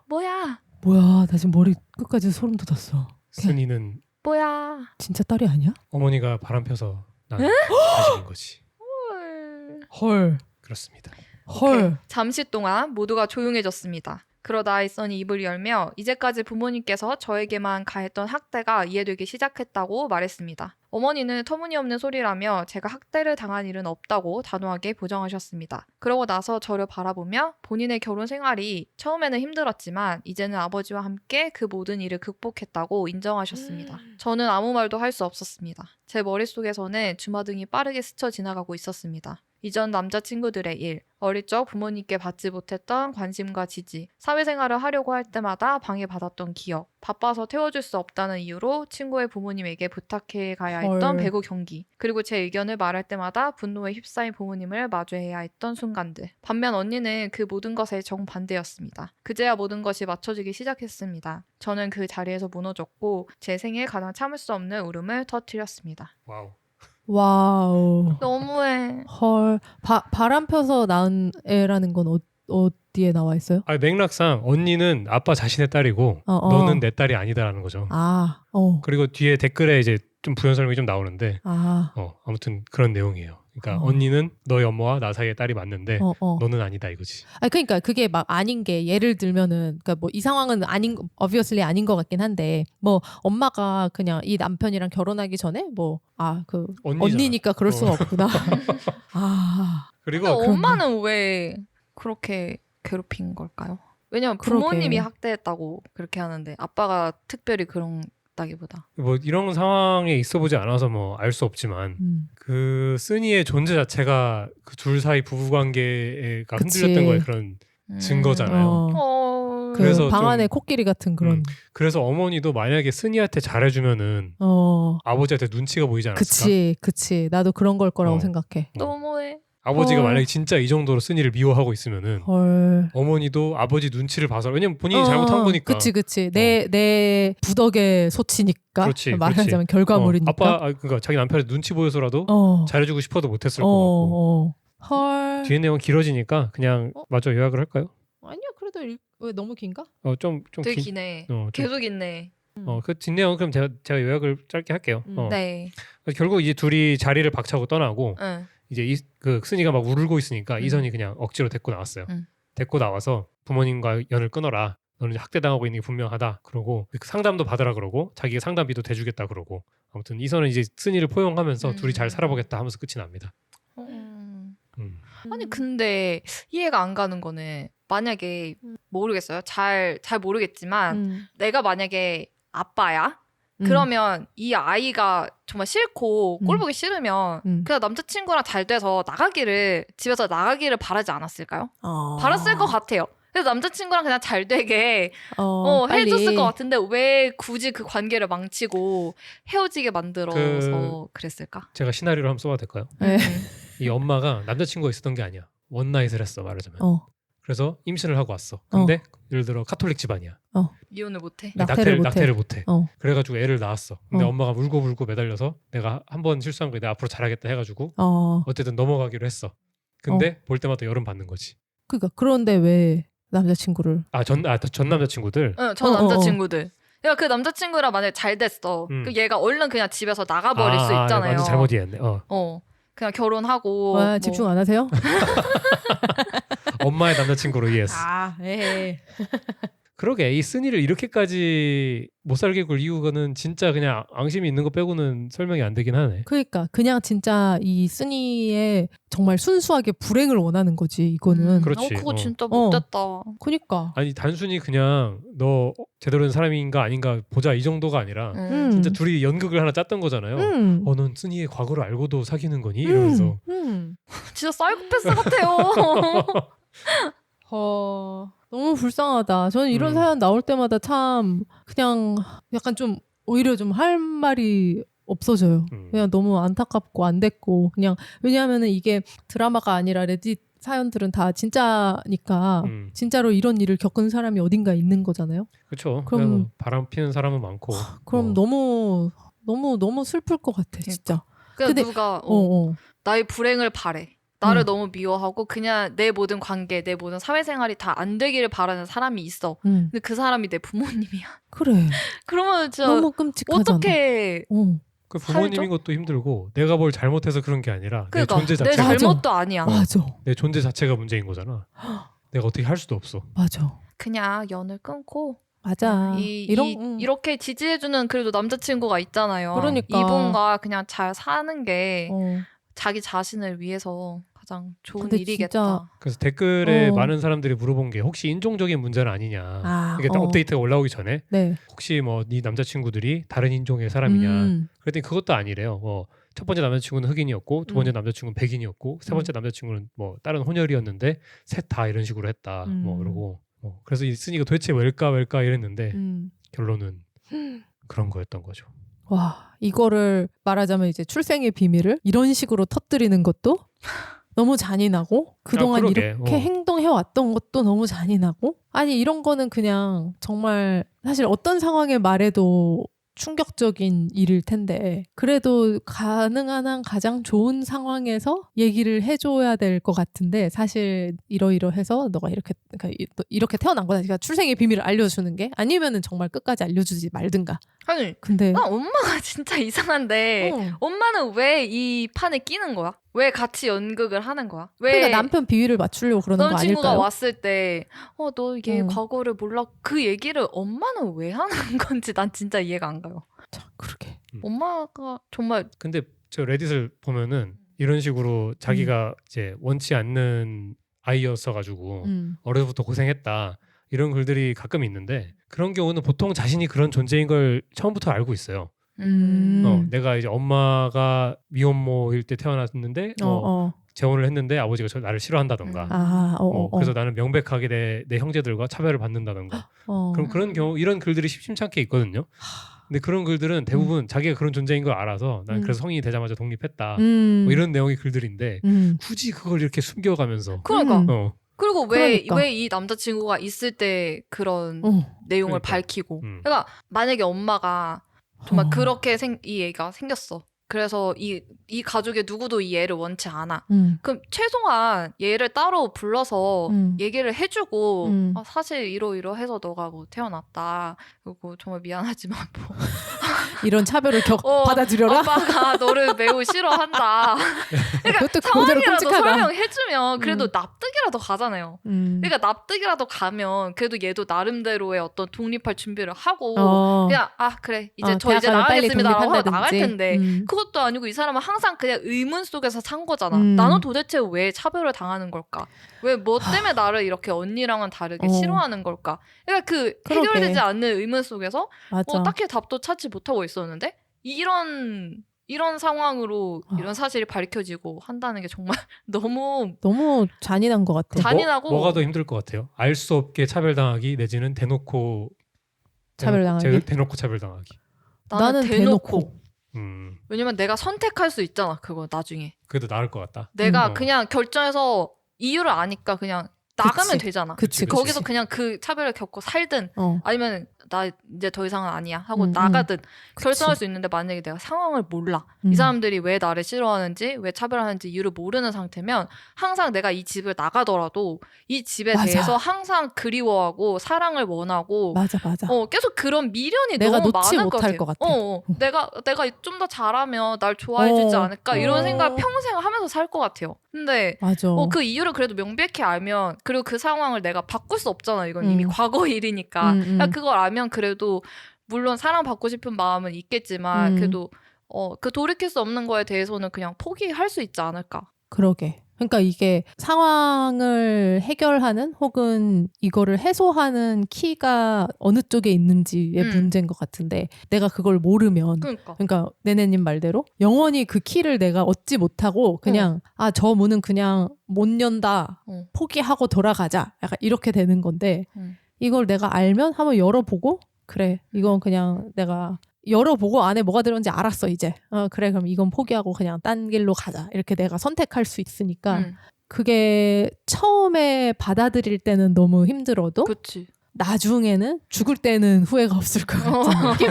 뭐야? 뭐야, 나 지금 머리 끝까지 소름 돋았어. 쓴이는 뭐야? 진짜 딸이 아니야? 어머니가 바람 펴서 난 자식인 거지. 헐. 그렇습니다. 헐. 잠시 동안 모두가 조용해졌습니다. 그러다 아이선이 입을 열며 이제까지 부모님께서 저에게만 가했던 학대가 이해되기 시작했다고 말했습니다. 어머니는 터무니없는 소리라며 제가 학대를 당한 일은 없다고 단호하게 부정하셨습니다. 그러고 나서 저를 바라보며 본인의 결혼 생활이 처음에는 힘들었지만 이제는 아버지와 함께 그 모든 일을 극복했다고 인정하셨습니다. 저는 아무 말도 할 수 없었습니다. 제 머릿속에서는 주마등이 빠르게 스쳐 지나가고 있었습니다. 이전 남자친구들의 일, 어릴 적 부모님께 받지 못했던 관심과 지지, 사회생활을 하려고 할 때마다 방해받았던 기억, 바빠서 태워줄 수 없다는 이유로 친구의 부모님에게 부탁해 가야 했던 배구 경기, 그리고 제 의견을 말할 때마다 분노에 휩싸인 부모님을 마주해야 했던 순간들. 반면 언니는 그 모든 것에 정반대였습니다. 그제야 모든 것이 맞춰지기 시작했습니다. 저는 그 자리에서 무너졌고 제 생에 가장 참을 수 없는 울음을 터뜨렸습니다. 와우. 와우. 너무해. 헐. 바람 펴서 낳은 애라는 건 어디에 나와 있어요? 맥락상 언니는 아빠 자신의 딸이고 너는 내 딸이 아니다라는 거죠. 그리고 뒤에 댓글에 이제 좀 부연 설명이 좀 나오는데 아무튼 그런 내용이에요. 그러니까 언니는 너희 엄마와 나 사이의 딸이 맞는데 너는 아니다 이거지. 그러니까 그게 막 아닌 게 예를 들면은 그러니까 뭐 이 상황은 아닌 obviously 아닌 것 같긴 한데 뭐 엄마가 그냥 이 남편이랑 결혼하기 전에 뭐 그 언니니까 그럴 수가 없구나. 그리고 근데 엄마는 왜 그렇게 괴롭힌 걸까요? 왜냐면 부모님이 학대했다고 그렇게 하는데 아빠가 특별히 그런 다기보다 뭐 이런 상황에 있어보지 않아서 뭐 알 수 없지만 그 쓰니의 존재 자체가 그 둘 사이 부부관계가 흔들렸던 거에 그런 증거잖아요. 그래서 방 안에 코끼리 같은 그런. 그래서 어머니도 만약에 쓰니한테 잘해주면은 아버지한테 눈치가 보이지 않았을까? 그치. 나도 그런 걸 거라고 생각해. 너무해. 아버지가 만약에 진짜 이 정도로 쓰니를 미워하고 있으면은 어머니도 아버지 눈치를 봐서 왜냐면 본인이 잘못한 거니까. 그치. 내 부덕의 소치니까. 말하자면 결과물이니까. 그러니까 자기 남편한테 눈치 보여서라도 잘해주고 싶어도 못했을 것 같고. 헐. 뒤에 내용 길어지니까 그냥 마저 요약을 할까요? 아니야, 그래도 왜 너무 긴가? 좀 되게 기네. 계속 있네. 그 뒷내용 그럼 제가 요약을 짧게 할게요. 네. 결국 이제 둘이 자리를 박차고 떠나고. 이제 그 쓴이가 막 울고 있으니까 이선이 그냥 억지로 데리고 나왔어요. 데리고 나와서 부모님과 연을 끊어라. 너는 학대당하고 있는 게 분명하다. 그러고 상담도 받으라 그러고 자기가 상담비도 대주겠다 그러고 아무튼 이선은 이제 쓴이를 포용하면서 둘이 잘 살아보겠다 하면서 끝이 납니다. 아니 근데 이해가 안 가는 거는 만약에 모르겠어요. 잘 모르겠지만 내가 만약에 아빠야. 그러면 이 아이가 정말 싫고 꼴 보기 싫으면 그냥 남자친구랑 잘 돼서 집에서 나가기를 바라지 않았을까요? 바랐을 것 같아요. 그래서 남자친구랑 그냥 잘 되게 해줬을 것 같은데 왜 굳이 그 관계를 망치고 헤어지게 만들어서 그랬을까? 제가 시나리오를 한번 써봐도 될까요? 네. 이 엄마가 남자친구가 있었던 게 아니야. 원나잇을 했어 말하자면. 그래서 임신을 하고 왔어. 근데 예를 들어 카톨릭 집안이야. 이혼을 못해? 낙태를 못해. 그래가지고 애를 낳았어. 근데 엄마가 울고 매달려서 내가 한 번 실수한 거 내가 앞으로 잘하겠다 해가지고 어쨌든 넘어가기로 했어. 근데 볼 때마다 열은 받는 거지. 그런데 왜 남자친구를? 전 남자친구들? 전 남자친구들. 야, 그 남자친구랑 만약에 잘 됐어. 그 얘가 얼른 그냥 집에서 나가버릴 수 있잖아요. 완전 잘못 이해했네. 그냥 결혼하고 집중 안 하세요? 엄마의 남자친구로 이해했어. 그러게 이 쓴이를 이렇게까지 못 살게 굴 이유가는 진짜 그냥 앙심이 있는 거 빼고는 설명이 안 되긴 하네. 그러니까 그냥 진짜 이 쓴이의 정말 순수하게 불행을 원하는 거지 이거는. 그렇지. 그거 진짜 못됐다. 그러니까. 아니 단순히 그냥 너 제대로 된 사람인가 아닌가 보자 이 정도가 아니라 진짜 둘이 연극을 하나 짰던 거잖아요. 넌 쓴이의 과거를 알고도 사귀는 거니? 이러면서. 진짜 사이코패스 같아요. 너무 불쌍하다. 저는 이런 사연 나올 때마다 참 그냥 약간 좀 오히려 좀 할 말이 없어져요. 그냥 너무 안타깝고 안 됐고 그냥 왜냐하면은 이게 드라마가 아니라 레딧 사연들은 다 진짜니까 진짜로 이런 일을 겪은 사람이 어딘가 있는 거잖아요. 그렇죠. 그럼 바람 피는 사람은 많고. 그럼 너무 슬플 것 같아 진짜. 근데 누가 나의 불행을 바래. 나를 너무 미워하고 그냥 내 모든 관계, 내 모든 사회생활이 다 안 되기를 바라는 사람이 있어. 근데 그 사람이 내 부모님이야. 그래. 그러면 진짜 너무 끔찍하잖아. 어떻게 그 부모님인 것도 힘들고 내가 뭘 잘못해서 그런 게 아니라 그러니까, 내 존재 내 자체가 잘못도 아니야. 맞아. 내 존재 자체가 문제인 거잖아. 내가 어떻게 할 수도 없어. 맞아. 그냥 연을 끊고 맞아. 이렇게 지지해주는 그래도 남자친구가 있잖아요. 그러니까. 이분과 그냥 잘 사는 게 자기 자신을 위해서 가장 좋은 일이겠다. 진짜... 그래서 댓글에 많은 사람들이 물어본 게 혹시 인종적인 문제는 아니냐. 이게 업데이트가 올라오기 전에 네. 혹시 뭐 네 남자친구들이 다른 인종의 사람이냐. 그랬더니 그것도 아니래요. 첫 번째 남자친구는 흑인이었고 두 번째 남자친구는 백인이었고 세 번째 남자친구는 뭐 다른 혼혈이었는데 셋 다 이런 식으로 했다. 뭐 그러고 그래서 이 쓰니가 도대체 왜일까 이랬는데 결론은 그런 거였던 거죠. 와, 이거를 말하자면 이제 출생의 비밀을 이런 식으로 터뜨리는 것도 너무 잔인하고 그동안 이렇게 행동해왔던 것도 너무 잔인하고 아니 이런 거는 그냥 정말 사실 어떤 상황에 말해도 충격적인 일일 텐데 그래도 가능한 한 가장 좋은 상황에서 얘기를 해줘야 될 것 같은데 사실 이러이러해서 너가 이렇게 태어난 거다. 그러니까 출생의 비밀을 알려주는 게 아니면은 정말 끝까지 알려주지 말든가. 아니 근데 엄마가 진짜 이상한데 엄마는 왜 이 판에 끼는 거야? 왜 같이 연극을 하는 거야? 왜 그러니까 남편 비위를 맞추려고 그러는 거 아닐까요? 남친구가 왔을 때 너 이게 과거를 몰라 그 얘기를 엄마는 왜 하는 건지 난 진짜 이해가 안 가요. 자, 그러게. 엄마가 정말 근데 저 레딧을 보면은 이런 식으로 자기가 이제 원치 않는 아이였어가지고 어려서부터 고생했다 이런 글들이 가끔 있는데 그런 경우는 보통 자신이 그런 존재인 걸 처음부터 알고 있어요. 내가 이제 엄마가 미혼모일 때 태어났는데 재혼을 했는데 아버지가 나를 싫어한다던가 그래서 나는 명백하게 내 형제들과 차별을 받는다던가 그럼 그런 경우 이런 글들이 심심찮게 있거든요. 근데 그런 글들은 대부분 자기가 그런 존재인 걸 알아서 난 그래서 성인이 되자마자 독립했다 뭐 이런 내용의 글들인데 굳이 그걸 이렇게 숨겨가면서 그러니까 그리고 왜 이 남자친구가 있을 때 그런 내용을 밝히고 그러니까 만약에 엄마가 정말 그렇게 이 애가 생겼어. 그래서 이 가족의 누구도 이 애를 원치 않아. 그럼 최소한 얘를 따로 불러서 얘기를 해주고 사실 이러이러해서 너가 뭐 태어났다. 그리고 정말 미안하지만 뭐 이런 차별을 받아들여라. 아빠가 너를 매우 싫어한다. 그러니까 상황이라도 설명해주면 그래도 납득이라도 가잖아요. 그러니까 납득이라도 가면 그래도 얘도 나름대로의 어떤 독립할 준비를 하고 그냥 그래 이제 저 이제 나가겠습니다라고 하고 나갈 텐데 그것도 아니고 이 사람은 항상 그냥 의문 속에서 산 거잖아. 나는 도대체 왜 차별을 당하는 걸까? 왜 뭐 때문에 나를 이렇게 언니랑은 다르게 싫어하는 걸까? 그러니까 해결되지 않는 의문 속에서 딱히 답도 찾지 못하고 있었는데 이런 상황으로 이런 사실이 밝혀지고 한다는 게 정말 너무 잔인한 것 같아. 잔인하고 뭐가 더 힘들 것 같아요? 알 수 없게 차별당하기 내지는 대놓고 차별당하기. 대놓고 차별당하기. 나는 대놓고. 왜냐면 내가 선택할 수 있잖아. 그거 나중에. 그래도 나을 것 같다. 내가 그냥 결정해서 이유를 아니까 그냥 나가면 되잖아. 그치. 거기서 그냥 그 차별을 겪고 살든 아니면 나 이제 더 이상은 아니야 하고 나가든 결정할 수 있는데 만약에 내가 상황을 몰라. 이 사람들이 왜 나를 싫어하는지 왜 차별하는지 이유를 모르는 상태면 항상 내가 이 집을 나가더라도 이 집에 대해서 항상 그리워하고 사랑을 원하고 계속 그런 미련이 내가 너무 놓지 많을 못할 것 같아. 내가 좀 더 잘하면 날 좋아해주지 않을까 이런 생각을 평생 하면서 살 것 같아요. 근데 그 이유를 그래도 명백히 알면 그리고 그 상황을 내가 바꿀 수 없잖아. 이건 이미 과거 일이니까 그걸 알면 그래도 물론 사랑받고 싶은 마음은 있겠지만 그래도 그 돌이킬 수 없는 거에 대해서는 그냥 포기할 수 있지 않을까. 그러게. 그러니까 이게 상황을 해결하는 혹은 이거를 해소하는 키가 어느 쪽에 있는지의 문제인 것 같은데 내가 그걸 모르면 그러니까 네네님 말대로 영원히 그 키를 내가 얻지 못하고 그냥 저 문은 그냥 못 연다 포기하고 돌아가자 약간 이렇게 되는 건데 이걸 내가 알면 한번 열어보고 그래 이건 그냥 내가 열어보고 안에 뭐가 들었는지 알았어 이제 그래 그럼 이건 포기하고 그냥 딴 길로 가자 이렇게 내가 선택할 수 있으니까 그게 처음에 받아들일 때는 너무 힘들어도 그치. 나중에는 죽을 때는 후회가 없을 것 같은 느낌?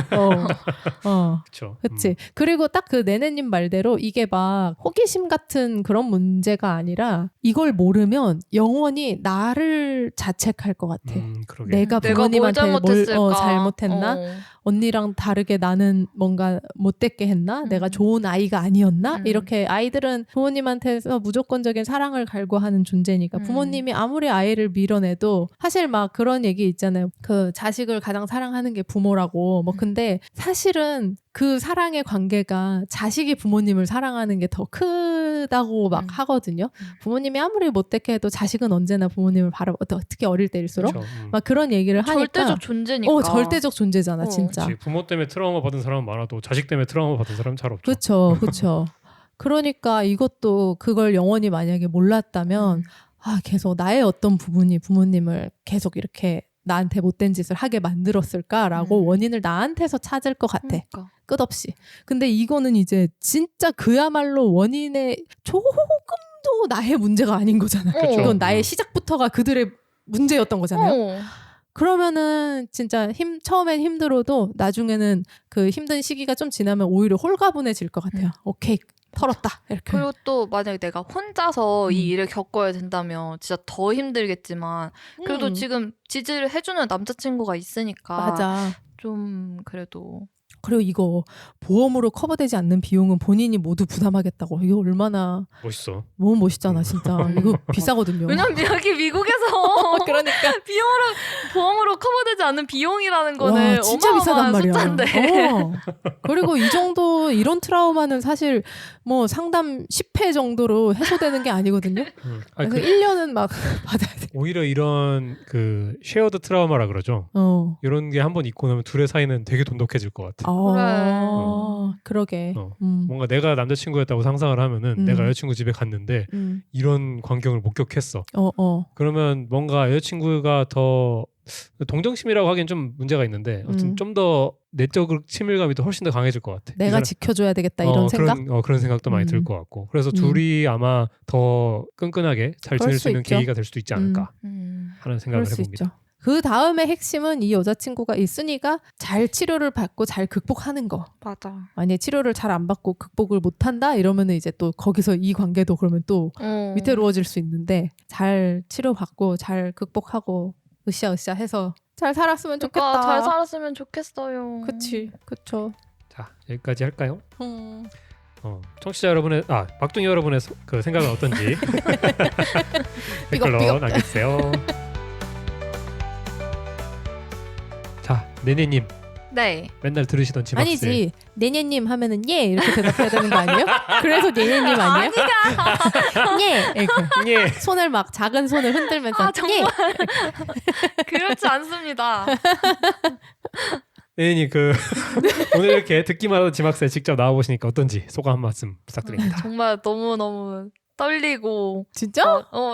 그쵸. 그치. 그리고 딱 그 네네님 말대로 이게 막 호기심 같은 그런 문제가 아니라 이걸 모르면 영원히 나를 자책할 것 같아. 그러게. 내가 부모님한테 뭘 잘못했나? 언니랑 다르게 나는 뭔가 못됐게 했나? 내가 좋은 아이가 아니었나? 이렇게 아이들은 부모님한테서 무조건적인 사랑을 갈구하는 존재니까 부모님이 아무리 아이를 밀어내도 사실 막 그런 얘기 있잖아요. 그 자식을 가장 사랑하는 게 부모라고. 뭐 근데 사실은 그 사랑의 관계가 자식이 부모님을 사랑하는 게 더 크다고 막 하거든요. 부모님이 아무리 못됐게 해도 자식은 언제나 부모님을 특히 어릴 때일수록 막 그런 얘기를 하니까 절대적 존재니까. 절대적 존재잖아 진짜. 그치. 부모 때문에 트라우마 받은 사람은 많아도 자식 때문에 트라우마 받은 사람은 잘 그렇죠. 없죠. 그렇죠. 그러니까 이것도 그걸 영원히 만약에 몰랐다면 계속 나의 어떤 부분이 부모님을 계속 이렇게 나한테 못된 짓을 하게 만들었을까라고 원인을 나한테서 찾을 것 같아. 그러니까. 끝없이. 근데 이거는 이제 진짜 그야말로 원인의 조금도 나의 문제가 아닌 거잖아요. 이건 나의 시작부터가 그들의 문제였던 거잖아요. 그러면은 진짜 처음엔 힘들어도 나중에는 그 힘든 시기가 좀 지나면 오히려 홀가분해질 것 같아요. 오케이. 털었다. 이렇게. 그리고 또 만약에 내가 혼자서 이 일을 겪어야 된다면 진짜 더 힘들겠지만 그래도 지금 지지를 해주는 남자친구가 있으니까 맞아. 좀 그래도. 그리고 이거 보험으로 커버되지 않는 비용은 본인이 모두 부담하겠다고. 이거 얼마나 멋있어. 너무 멋있잖아 진짜. 이거 비싸거든요. 왜냐면 여기 미국에서 그러니까 보험으로 커버되지 않는 비용이라는 거는 와, 진짜 비싸단 말이야. 숫자인데. 그리고 이 정도 이런 트라우마는 사실 뭐 상담 10회 정도로 해소되는 게 아니거든요. 그래서 1년은 막 받아야 돼. 오히려 이런 그 쉐어드 트라우마라 그러죠. 이런 게 한번 있고 나면 둘의 사이는 되게 돈독해질 것 같아. 그러게. 뭔가 내가 남자친구였다고 상상을 하면은 내가 여자친구 집에 갔는데 이런 광경을 목격했어. 그러면 뭔가 여자친구가 더 동정심이라고 하기엔 좀 문제가 있는데 아무튼 좀 더 내적 친밀감이 더 훨씬 더 강해질 것 같아. 내가 지켜줘야 되겠다 이런 생각? 그런 생각도 많이 들 것 같고. 그래서 둘이 아마 더 끈끈하게 잘 지낼 수 있는 계기가 될 수도 있지 않을까 하는 생각을 해봅니다. 그 다음에 핵심은 이 여자친구가 이 순이가 잘 치료를 받고 잘 극복하는 거. 맞아. 만약에 치료를 잘 안 받고 극복을 못한다 이러면은 이제 또 거기서 이 관계도 그러면 또 위태로워질 수 있는데 잘 치료받고 잘 극복하고 으쌰으쌰 해서 잘 살았으면 좋겠다. 잘 살았으면 좋겠어요. 그치, 그쵸. 자, 여기까지 할까요? 청취자 여러분의 박둥이 여러분의 그 생각은 어떤지 댓글로 남겨주세요. 자, 네네님. 네. 맨날 들으시던 지막스. 아니지. 네네님 하면은 예 이렇게 대답해야 되는 거 아니에요? 그래서 네네님 아니에요? 예. 예. 손을 막 작은 손을 흔들면서 정말 예. 그렇지 않습니다. 네네님 오늘 이렇게 듣기만 하던 지막스에 직접 나와보시니까 어떤지 소감 한 말씀 부탁드립니다. 정말 너무 떨리고. 진짜?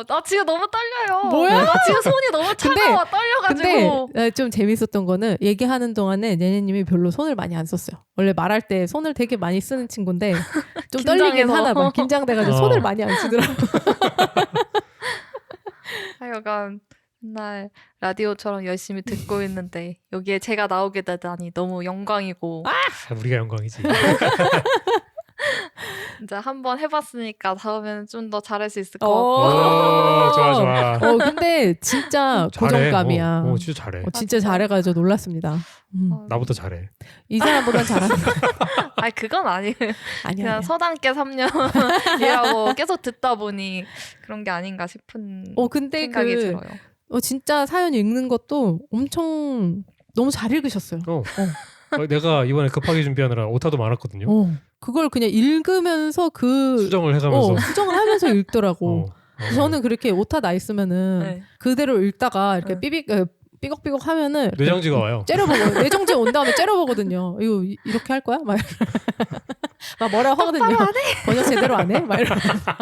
나 지금 너무 떨려요. 뭐야? 나 지금 손이 너무 차가워. 떨려가지고. 근데 좀 재밌었던 거는 얘기하는 동안에 네네님이 별로 손을 많이 안 썼어요. 원래 말할 때 손을 되게 많이 쓰는 친구인데 좀 떨리긴 하나 봐. 긴장돼가지고 손을 많이 안 쓰더라고. 하여간 맨날 라디오처럼 열심히 듣고 있는데 여기에 제가 나오게 되다니 너무 영광이고. 우리가 영광이지. 이제 한번 해봤으니까 다음에는 좀 더 잘할 수 있을 것 같고. 좋아. 근데 진짜 고정감이야. 진짜 잘해. 진짜 잘해가지고 놀랐습니다. 나보다 잘해. 이 사람보단 잘한다. 그건 아니에요. 아니야. 그냥 서당계 3년이라고 계속 듣다 보니 그런 게 아닌가 싶은 근데 생각이 들어요. 진짜 사연 읽는 것도 엄청 너무 잘 읽으셨어요. 내가 이번에 급하게 준비하느라 오타도 많았거든요. 그걸 그냥 읽으면서 수정을 해가면서 수정을 하면서 읽더라고. 저는 그렇게 오타 나 있으면은 그대로 읽다가 이렇게 삐걱삐걱 하면은 뇌정지가 와요. 째려보고 뇌정지 온 다음에 째려보거든요. 이거 이렇게 할 거야? 막 뭐라고 하거든요. 번역 제대로 안 해? 막 이러면서.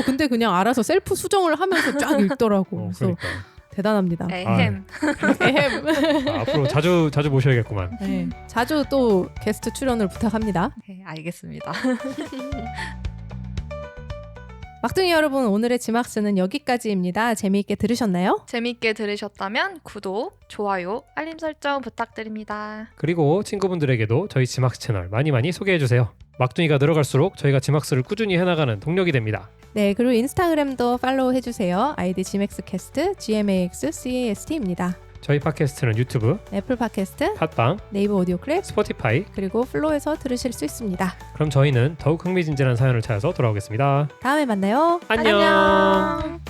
근데 그냥 알아서 셀프 수정을 하면서 쫙 읽더라고. 그래서 그러니까. 대단합니다. 에헴. 앞으로 자주 모셔야겠구만. 네, 자주 또 게스트 출연을 부탁합니다. 네, 알겠습니다. 막둥이 여러분, 오늘의 지막스는 여기까지입니다. 재미있게 들으셨나요? 재미있게 들으셨다면 구독, 좋아요, 알림 설정 부탁드립니다. 그리고 친구분들에게도 저희 지막스 채널 많이 많이 소개해주세요. 막둥이가 늘어갈수록 저희가 지막스를 꾸준히 해나가는 동력이 됩니다. 네, 그리고 인스타그램도 팔로우 해주세요. 아이디 GMAXCast, GMAXCAST입니다. 저희 팟캐스트는 유튜브, 애플 팟캐스트, 팟빵, 네이버 오디오 클립, 스포티파이, 그리고 플로에서 들으실 수 있습니다. 그럼 저희는 더욱 흥미진진한 사연을 찾아서 돌아오겠습니다. 다음에 만나요. 안녕.